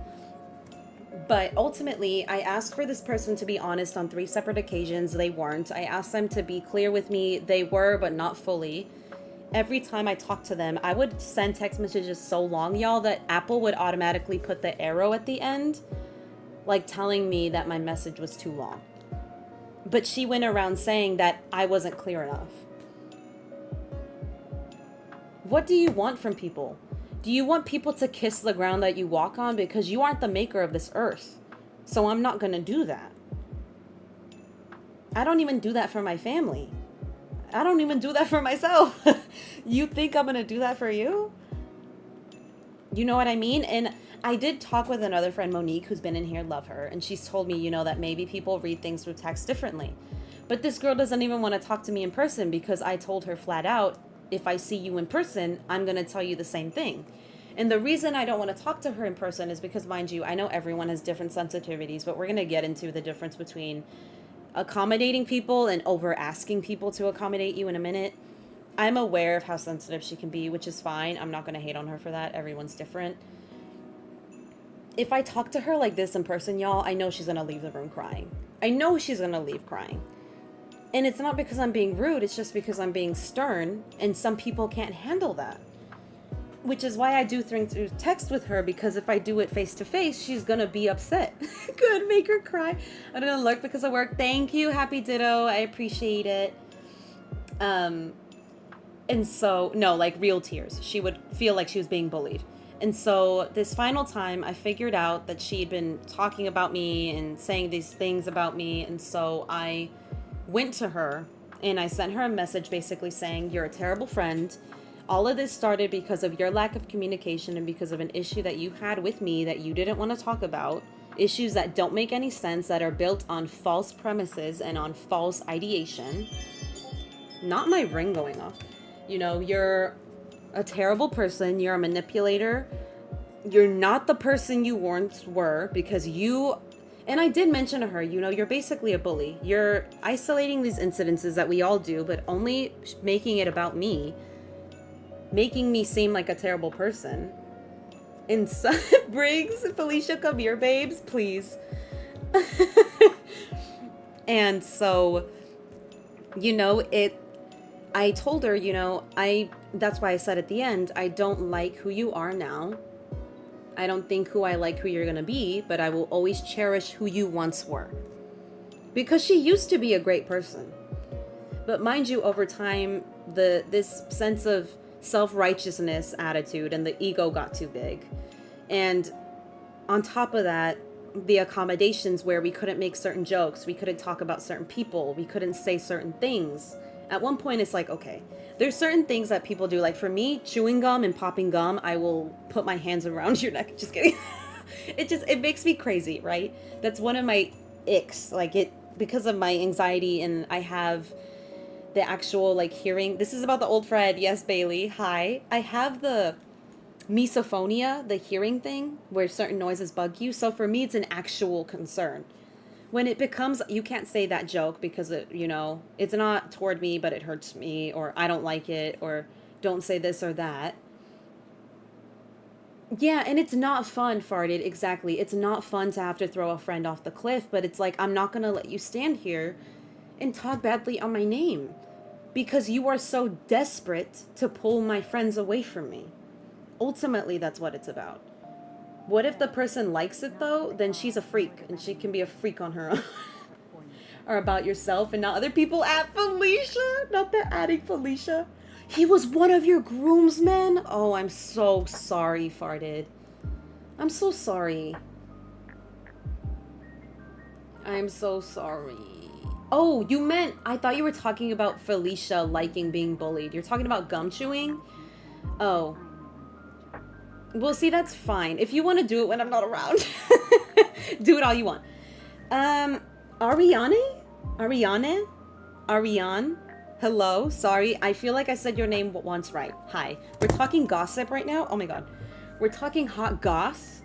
But ultimately, I asked for this person to be honest on 3 separate occasions. They weren't. I asked them to be clear with me. They were, but not fully. Every time I talked to them, I would send text messages so long, y'all, that Apple would automatically put the arrow at the end, like telling me that my message was too long. But she went around saying that I wasn't clear enough. What do you want from people? Do you want people to kiss the ground that you walk on? Because you aren't the maker of this earth. So I'm not going to do that. I don't even do that for my family. I don't even do that for myself. You think I'm going to do that for you? You know what I mean? And I did talk with another friend, Monique, who's been in here, love her. And she's told me, you know, that maybe people read things through text differently. But this girl doesn't even want to talk to me in person because I told her flat out, if I see you in person, I'm going to tell you the same thing. And the reason I don't want to talk to her in person is because, mind you, I know everyone has different sensitivities, but we're going to get into the difference between accommodating people and over asking people to accommodate you in a minute. I'm aware of how sensitive she can be, which is fine. I'm not going to hate on her for that. Everyone's different. If I talk to her like this in person, y'all, I know she's going to leave the room crying. I know she's going to leave crying. And it's not because I'm being rude. It's just because I'm being stern. And some people can't handle that. Which is why I do things through text with her. Because if I do it face to face, she's going to be upset. Good, make her cry. I don't know, lurk because of work. Thank you. Happy ditto. I appreciate it. And so, no, like real tears. She would feel like she was being bullied. And so this final time, I figured out that she had been talking about me and saying these things about me. And so I went to her and I sent her a message basically saying, you're a terrible friend. All of this started because of your lack of communication and because of an issue that you had with me that you didn't want to talk about. Issues that don't make any sense, that are built on false premises and on false ideation. Not my ring going off. You know, you're a terrible person. You're a manipulator. You're not the person you once were because you... And I did mention to her, you know, you're basically a bully. You're isolating these incidences that we all do, but only making it about me. Making me seem like a terrible person. And so, Briggs, Felicia, come here, babes, please. And so, you know, I told her, you know, that's why I said at the end, I don't like who you are now. I don't think I like who you're going to be, but I will always cherish who you once were. Because she used to be a great person. But mind you, over time, this sense of self-righteousness attitude and the ego got too big. And on top of that, the accommodations where we couldn't make certain jokes, we couldn't talk about certain people, we couldn't say certain things. At one point, it's like, okay, there's certain things that people do. Like for me, chewing gum and popping gum, I will put my hands around your neck. Just kidding. It makes me crazy, right? That's one of my icks. Because of my anxiety, and I have the actual hearing. This is about the old Fred. Yes, Bailey. Hi. I have the misophonia, the hearing thing where certain noises bug you. So for me, it's an actual concern. When it becomes, you can't say that joke because it's not toward me, but it hurts me, or I don't like it, or don't say this or that. Yeah, and it's not fun, farted. Exactly. It's not fun to have to throw a friend off the cliff, but it's like, I'm not going to let you stand here and talk badly on my name because you are so desperate to pull my friends away from me. Ultimately, that's what it's about. What if the person likes it, though? Then she's a freak, and she can be a freak on her own. Or about yourself and not other people. At Felicia! Not the adding Felicia. He was one of your groomsmen? Oh, I'm so sorry, farted. I'm so sorry. I'm so sorry. Oh, I thought you were talking about Felicia liking being bullied. You're talking about gum chewing? Oh. Well, see, that's fine. If you want to do it when I'm not around, do it all you want. Ariane? Ariane? Ariane? Hello? Sorry, I feel like I said your name once right. Hi. We're talking gossip right now? Oh my god. We're talking hot goss.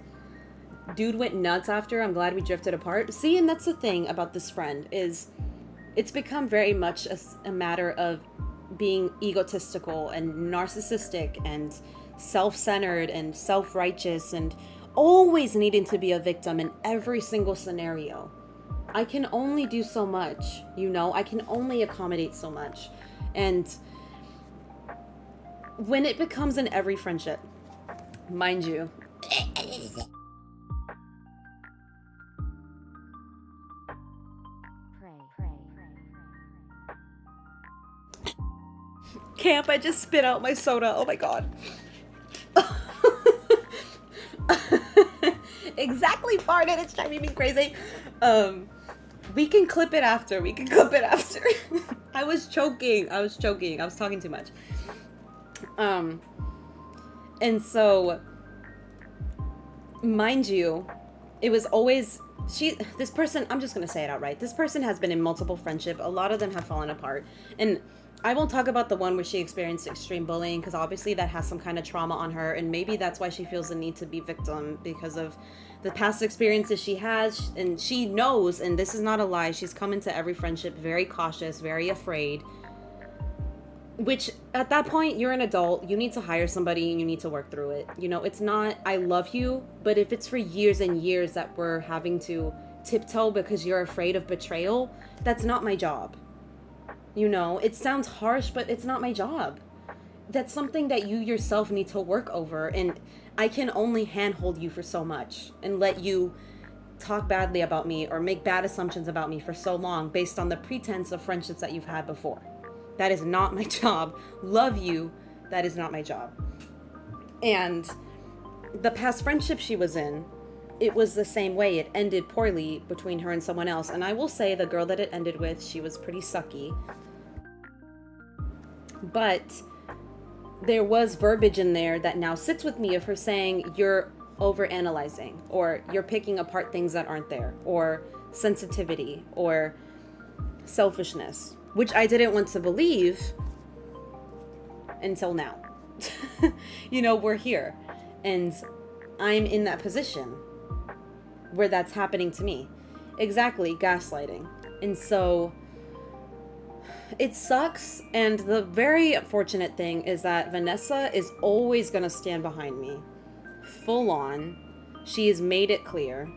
Dude went nuts after. I'm glad we drifted apart. See, and that's the thing about this friend is it's become very much a matter of being egotistical and narcissistic and self-centered and self-righteous and always needing to be a victim in every single scenario. I can only do so much, you know? I can only accommodate so much. And when it becomes in every friendship, mind you, Camp, I just spit out my soda. Oh my god. Exactly farted. It's driving me crazy. We can clip it after. I was choking. I was talking too much. And so, mind you, it was always this person, I'm just going to say it outright. This person has been in multiple friendships. A lot of them have fallen apart. And I won't talk about the one where she experienced extreme bullying because obviously that has some kind of trauma on her, and maybe that's why she feels the need to be victim because of the past experiences she has, and she knows, and this is not a lie, she's come into every friendship very cautious, very afraid, which at that point, you're an adult, you need to hire somebody and you need to work through it. You know, it's not, I love you, but if it's for years and years that we're having to tiptoe because you're afraid of betrayal, that's not my job. You know, it sounds harsh, but it's not my job. That's something that you yourself need to work over, and I can only handhold you for so much and let you talk badly about me or make bad assumptions about me for so long based on the pretense of friendships that you've had before. That is not my job. Love you. That is not my job. And the past friendship she was in, it was the same way. It ended poorly between her and someone else. And I will say the girl that it ended with, she was pretty sucky. But there was verbiage in there that now sits with me of her saying, you're overanalyzing, or you're picking apart things that aren't there, or sensitivity, or selfishness, which I didn't want to believe until now. You know, we're here, and I'm in that position where that's happening to me. Exactly, gaslighting. And so it sucks, and the very unfortunate thing is that Vanessa is always going to stand behind me. Full on. She has made it clear,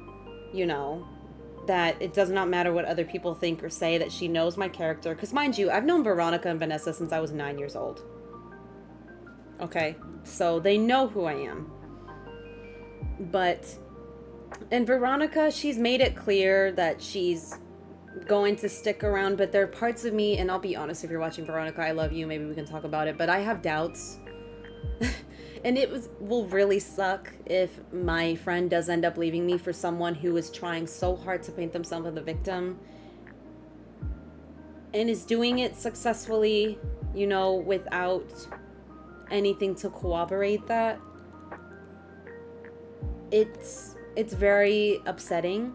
you know, that it does not matter what other people think or say, that she knows my character. Because mind you, I've known Veronica and Vanessa since I was 9 years old. Okay? So they know who I am. But, and Veronica, she's made it clear that she's going to stick around, but there are parts of me, and I'll be honest, if you're watching, Veronica, I love you, maybe we can talk about it, but I have doubts. And will really suck if my friend does end up leaving me for someone who is trying so hard to paint themselves as the victim and is doing it successfully, you know, without anything to corroborate that. It's very upsetting.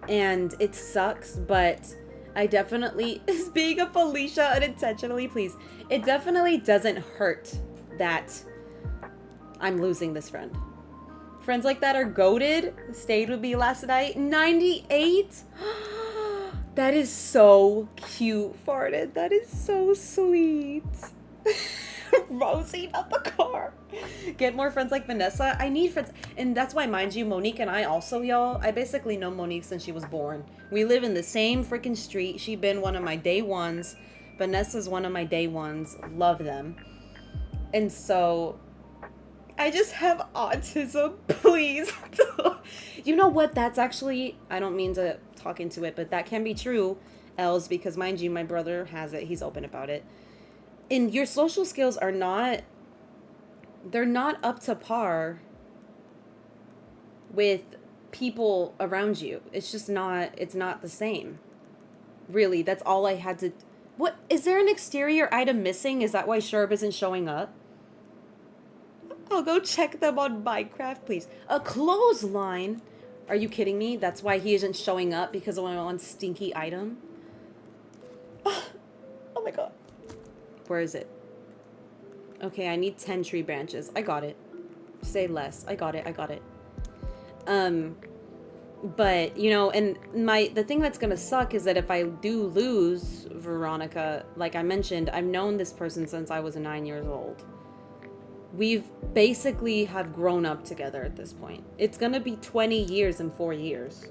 And it sucks, but I definitely, being a Felicia unintentionally, please, it definitely doesn't hurt that I'm losing this friend. Friends like that are goated. Stayed with me last night. 98? That is so cute, farted. That is so sweet. Rosie, not the car. Get more friends like Vanessa. I need friends. And that's why, mind you, Monique and I also, y'all, I basically know Monique since she was born. We live in the same freaking street. She been one of my day ones. Vanessa's one of my day ones. Love them. And so I just have autism, please. You know what? That's actually, I don't mean to talk into it, but that can be true, Els, because mind you, my brother has it. He's open about it. And your social skills are not, they're not up to par with people around you. It's just not, it's not the same. Really, that's all I had to, What? Is there an exterior item missing? Is that why Sherb isn't showing up? I'll go check them on Minecraft, please. A clothesline? Are you kidding me? That's why he isn't showing up, because of one stinky item? Oh my god. Where is it? Okay, I need 10 tree branches. I got it. Say less. I got it. I got it. But, you know, and the thing that's gonna suck is that if I do lose Veronica, like I mentioned, I've known this person since I was 9 years old. We've basically have grown up together at this point. It's gonna be 20 years in 4 years.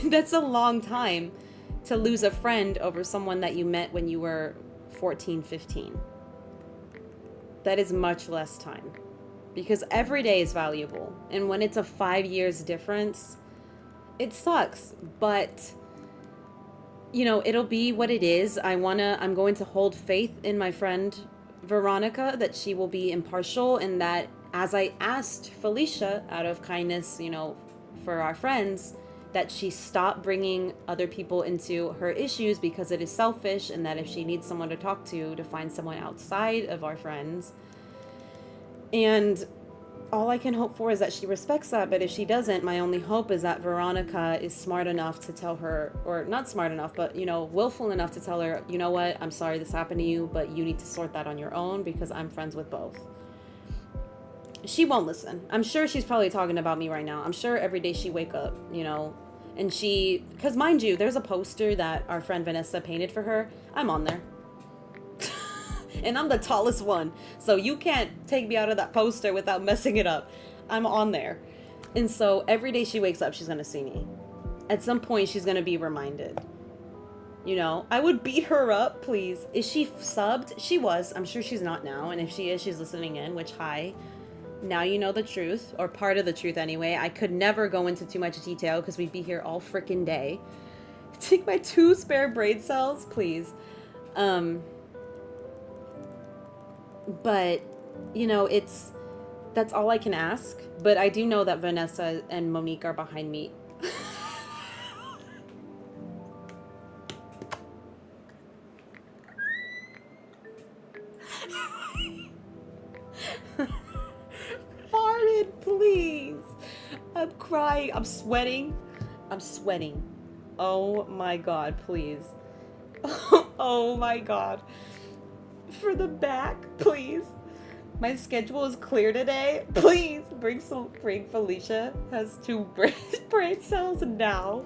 That's a long time to lose a friend over someone that you met when you were 14, 15. That is much less time. Because every day is valuable. And when it's a 5 years difference, it sucks. But, you know, it'll be what it is. I'm going to hold faith in my friend Veronica, that she will be impartial, and that, as I asked Felicia out of kindness, you know, for our friends, that she stop bringing other people into her issues because it is selfish, and that if she needs someone to talk to find someone outside of our friends. And all I can hope for is that she respects that. But if she doesn't, my only hope is that Veronica is smart enough to tell her, or not smart enough, but, you know, willful enough to tell her, you know what, I'm sorry this happened to you, but you need to sort that on your own, because I'm friends with both. She won't listen. I'm sure she's probably talking about me right now. I'm sure every day she wake up, you know, and because mind you, there's a poster that our friend Vanessa painted for her. I'm on there. And I'm the tallest one, so you can't take me out of that poster without messing it up. I'm on there. And so every day she wakes up, she's gonna see me. At some point, she's gonna be reminded. You know, I would beat her up, please. Is she subbed? She was. I'm sure she's not now. And if she is, she's listening in, which, hi. Now you know the truth, or part of the truth anyway. I could never go into too much detail because we'd be here all freaking day. Take my 2 spare brain cells, please. But, you know, that's all I can ask. But I do know that Vanessa and Monique are behind me. Farted, please. I'm crying. I'm sweating. I'm sweating. Oh my god, please. Oh my god. For the back, please. My schedule is clear today. Please bring Felicia. Has 2 brain cells now.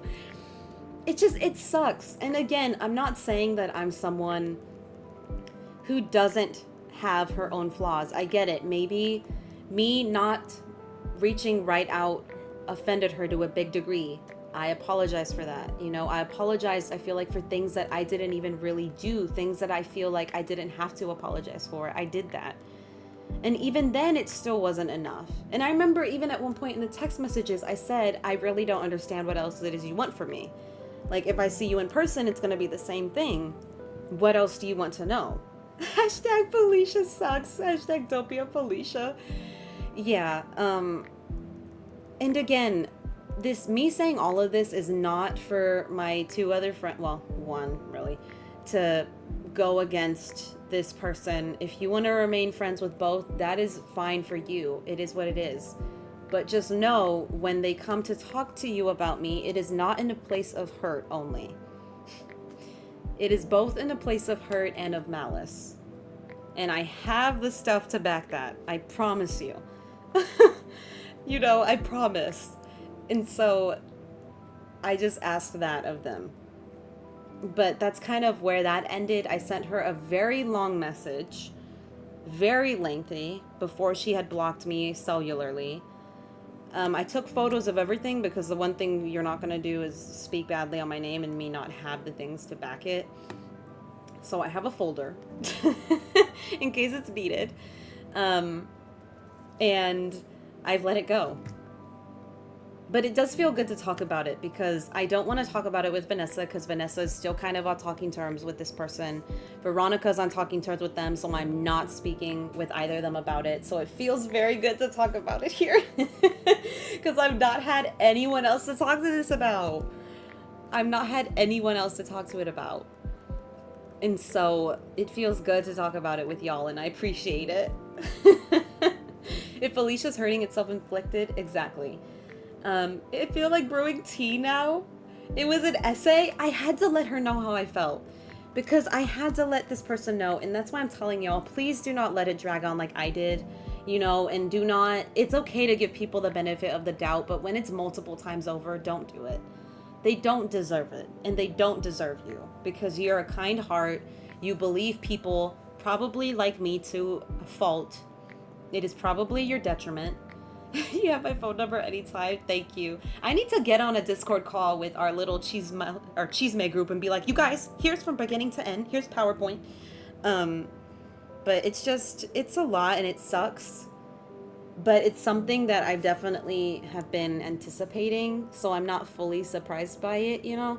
It sucks. And again, I'm not saying that I'm someone who doesn't have her own flaws. I get it. Maybe me not reaching right out offended her to a big degree. I apologize for that. You know, I apologize, I feel like, for things that I didn't even really do, things that I feel like I didn't have to apologize for. I did that. And even then, it still wasn't enough. And I remember even at one point in the text messages, I said, I really don't understand what else it is you want from me. Like, if I see you in person, it's going to be the same thing. What else do you want to know? Hashtag Felicia sucks. Hashtag don't be a Felicia. Yeah. And again, me saying all of this is not for my 2 other friends, well, 1 really, to go against this person. If you want to remain friends with both, that is fine for you. It is what it is. But just know, when they come to talk to you about me, it is not in a place of hurt only. It is both in a place of hurt and of malice. And I have the stuff to back that. I promise you. You know, I promise. And so I just asked that of them. But that's kind of where that ended. I sent her a very long message, very lengthy, before she had blocked me cellularly. I took photos of everything, because the one thing you're not going to do is speak badly on my name and me not have the things to back it. So I have a folder in case it's needed. And I've let it go. But it does feel good to talk about it, because I don't want to talk about it with Vanessa, because Vanessa is still kind of on talking terms with this person. Veronica's on talking terms with them, so I'm not speaking with either of them about it. So it feels very good to talk about it here, because I've not had anyone else to talk to this about. I've not had anyone else to talk to it about. And so it feels good to talk about it with y'all, and I appreciate it. If Alicia's hurting, it's self-inflicted. Exactly. I feel like brewing tea now. It was an essay. I had to let her know how I felt. Because I had to let this person know. And that's why I'm telling y'all, please do not let it drag on like I did. You know, and do not... It's okay to give people the benefit of the doubt. But when it's multiple times over, don't do it. They don't deserve it. And they don't deserve you. Because you're a kind heart. You believe people probably like me to a fault. It is probably your detriment. You have my phone number anytime. Thank you. I need to get on a Discord call with our little 𝐜𝐲𝐬𝐬 group and be like, you guys, here's from beginning to end. Here's PowerPoint. But it's just, it's a lot and it sucks. But it's something that I definitely have been anticipating. So I'm not fully surprised by it, you know?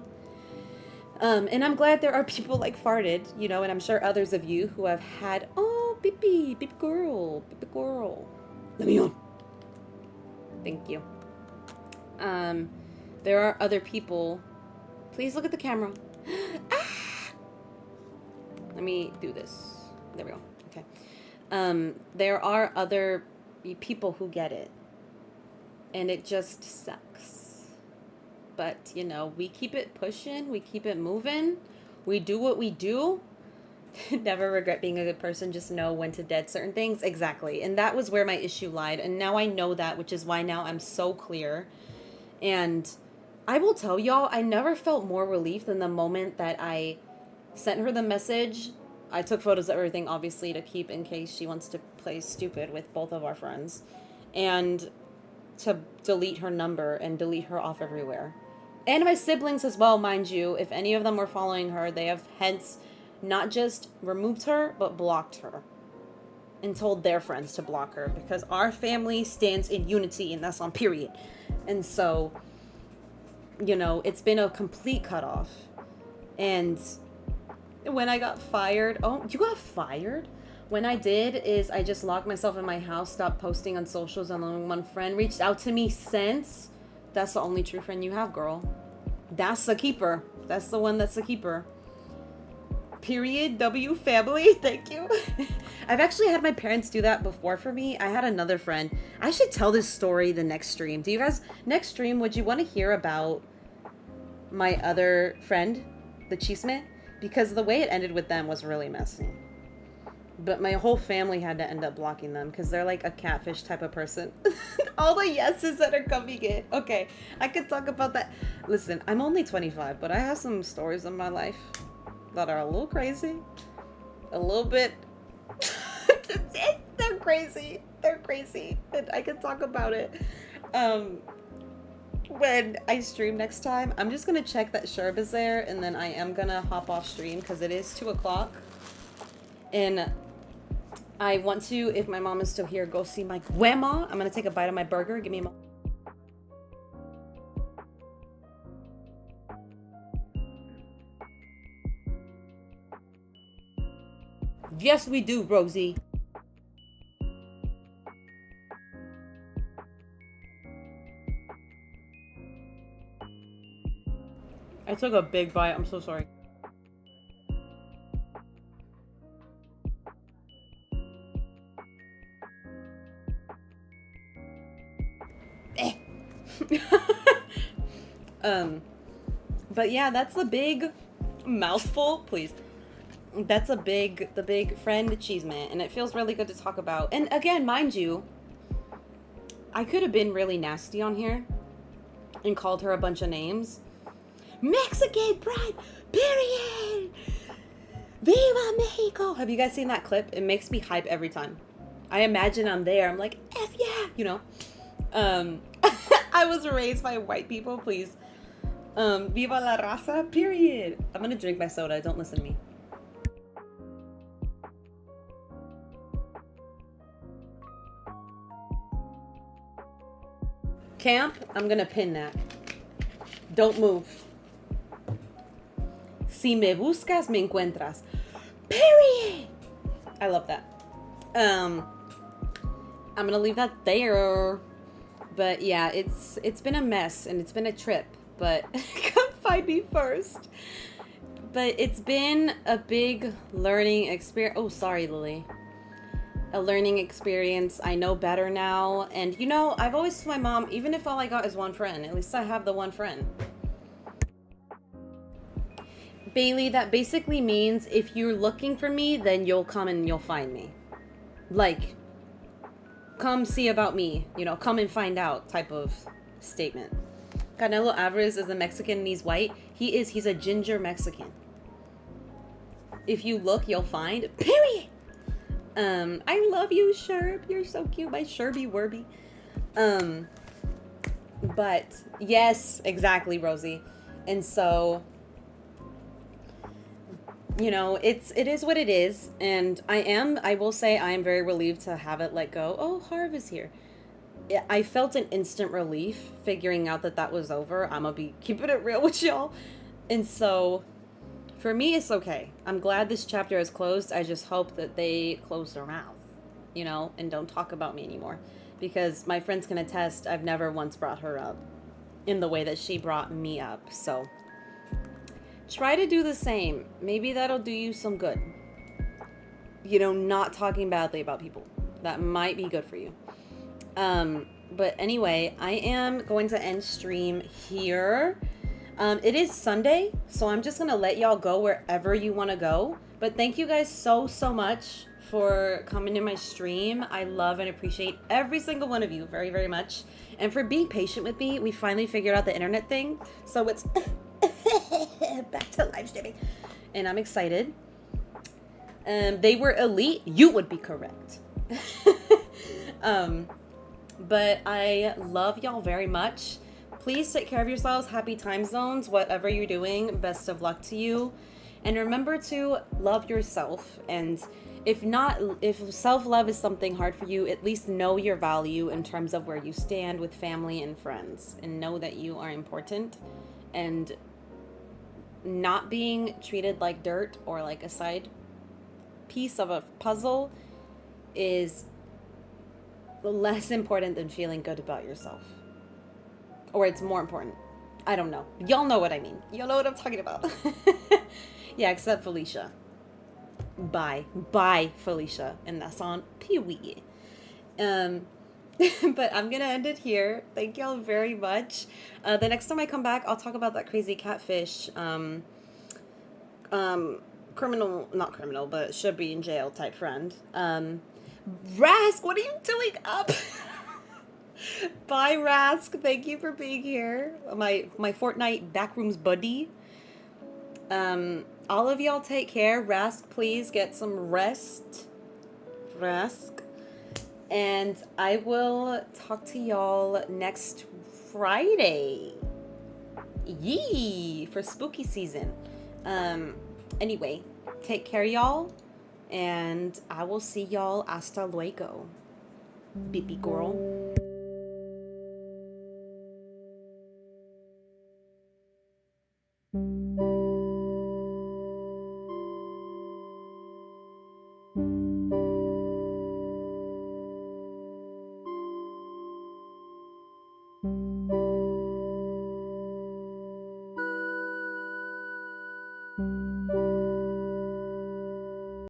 And I'm glad there are people like Farted, you know, and I'm sure others of you who have had, oh, baby girl. Let me on. Thank you. There are other people. Please look at the camera. Ah! Let me do this. There we go. Okay. There are other people who get it. And it just sucks. But, you know, we keep it pushing. We keep it moving. We do what we do. Never regret being a good person. Just know when to dead certain things. Exactly. And that was where my issue lied. And now I know that, which is why now I'm so clear. And I will tell y'all, I never felt more relief than the moment that I sent her the message. I took photos of everything, obviously, to keep in case she wants to play stupid with both of our friends. And to delete her number and delete her off everywhere. And my siblings as well, mind you. If any of them were following her, they have hence not just removed her, but blocked her. And told their friends to block her. Because our family stands in unity, and that's on period. And so, you know, it's been a complete cutoff. And when I got fired... Oh, you got fired? When I did is I just locked myself in my house, stopped posting on socials, and only one friend reached out to me since. That's the only true friend you have, girl. That's the keeper. That's the one that's the keeper. Period. W family. Thank you. I've actually had my parents do that before for me. I had another friend. I should tell this story the next stream. Do you guys, next stream, would you want to hear about my other friend, the 𝐜𝐲𝐬𝐬? Because the way it ended with them was really messy. But my whole family had to end up blocking them because they're like a catfish type of person. All the yeses that are coming in. Okay, I could talk about that. Listen, I'm only 25, but I have some stories in my life that are a little crazy. A little bit. They're crazy. They're crazy. And I can talk about it. When I stream next time, I'm just going to check that 𝐤𝐲𝐬𝐬 is there. And then I am going to hop off stream because it is 2 o'clock. And I want to, if my mom is still here, go see my grandma. I'm going to take a bite of my burger. Give me a moment. Yes, we do, Rosie. I took a big bite. I'm so sorry. But yeah, that's the big mouthful, please. That's the big friend 𝐜𝐲𝐬𝐬, and it feels really good to talk about. And again, mind you, I could have been really nasty on here and called her a bunch of names. Mexican pride, period. Viva Mexico. Have you guys seen that clip? It makes me hype every time. I imagine I'm there. I'm like, F yeah, you know. I was raised by white people, please. Viva la raza, period. I'm gonna drink my soda. Don't listen to me. Camp, I'm gonna pin that. Don't move. Si me buscas, me encuentras. Period. I love that. I'm gonna leave that there. But yeah, it's been a mess and it's been a trip. But come find me first. But it's been a big learning experience. Oh, sorry, Lily. A learning experience. I know better now. And, you know, I've always told my mom, even if all I got is one friend, at least I have the one friend. Bailey, that basically means if you're looking for me, then you'll come and you'll find me. Like, come see about me. You know, come and find out type of statement. Canelo Alvarez is a Mexican and he's white. He's a ginger Mexican. If you look, you'll find. Period. I love you, Sherb. You're so cute, my Sherby Werby. But yes, exactly, Rosie. And so, you know, it is what it is. And I will say I am very relieved to have it let go. Oh, Harv is here. I felt an instant relief figuring out that was over. I'm gonna be keeping it real with y'all. And so, for me, it's okay. I'm glad this chapter is closed. I just hope that they close their mouth, you know, and don't talk about me anymore. Because my friends can attest, I've never once brought her up in the way that she brought me up. So, try to do the same. Maybe that'll do you some good. You know, not talking badly about people. That might be good for you. But anyway, I am going to end stream here. It is Sunday, so I'm just gonna let y'all go wherever you want to go. But thank you guys so much for coming to my stream. I love and appreciate every single one of you very, very much. And for being patient with me. We finally figured out the internet thing, so it's back to live streaming. And I'm excited. They were elite. You would be correct. But I love y'all very much. Please take care of yourselves. Happy time zones, whatever you're doing. Best of luck to you. And remember to love yourself. And if self-love is something hard for you, at least know your value in terms of where you stand with family and friends. And know that you are important. And not being treated like dirt or like a side piece of a puzzle is less important than feeling good about yourself. Or it's more important. I don't know. Y'all know what I mean. Y'all know what I'm talking about. Yeah, except Felicia. Bye. Bye, Felicia. And that's on Pee-wee. But I'm going to end it here. Thank y'all very much. The next time I come back, I'll talk about that crazy catfish. Criminal, not criminal, but should be in jail type friend. Rask, what are you doing up? Bye, Rask. Thank you for being here. My Fortnite backrooms buddy. All of y'all take care. Rask, please get some rest. Rask. And I will talk to y'all next Friday. Yee! For spooky season. Anyway, take care, y'all. And I will see y'all hasta luego. Baby girl.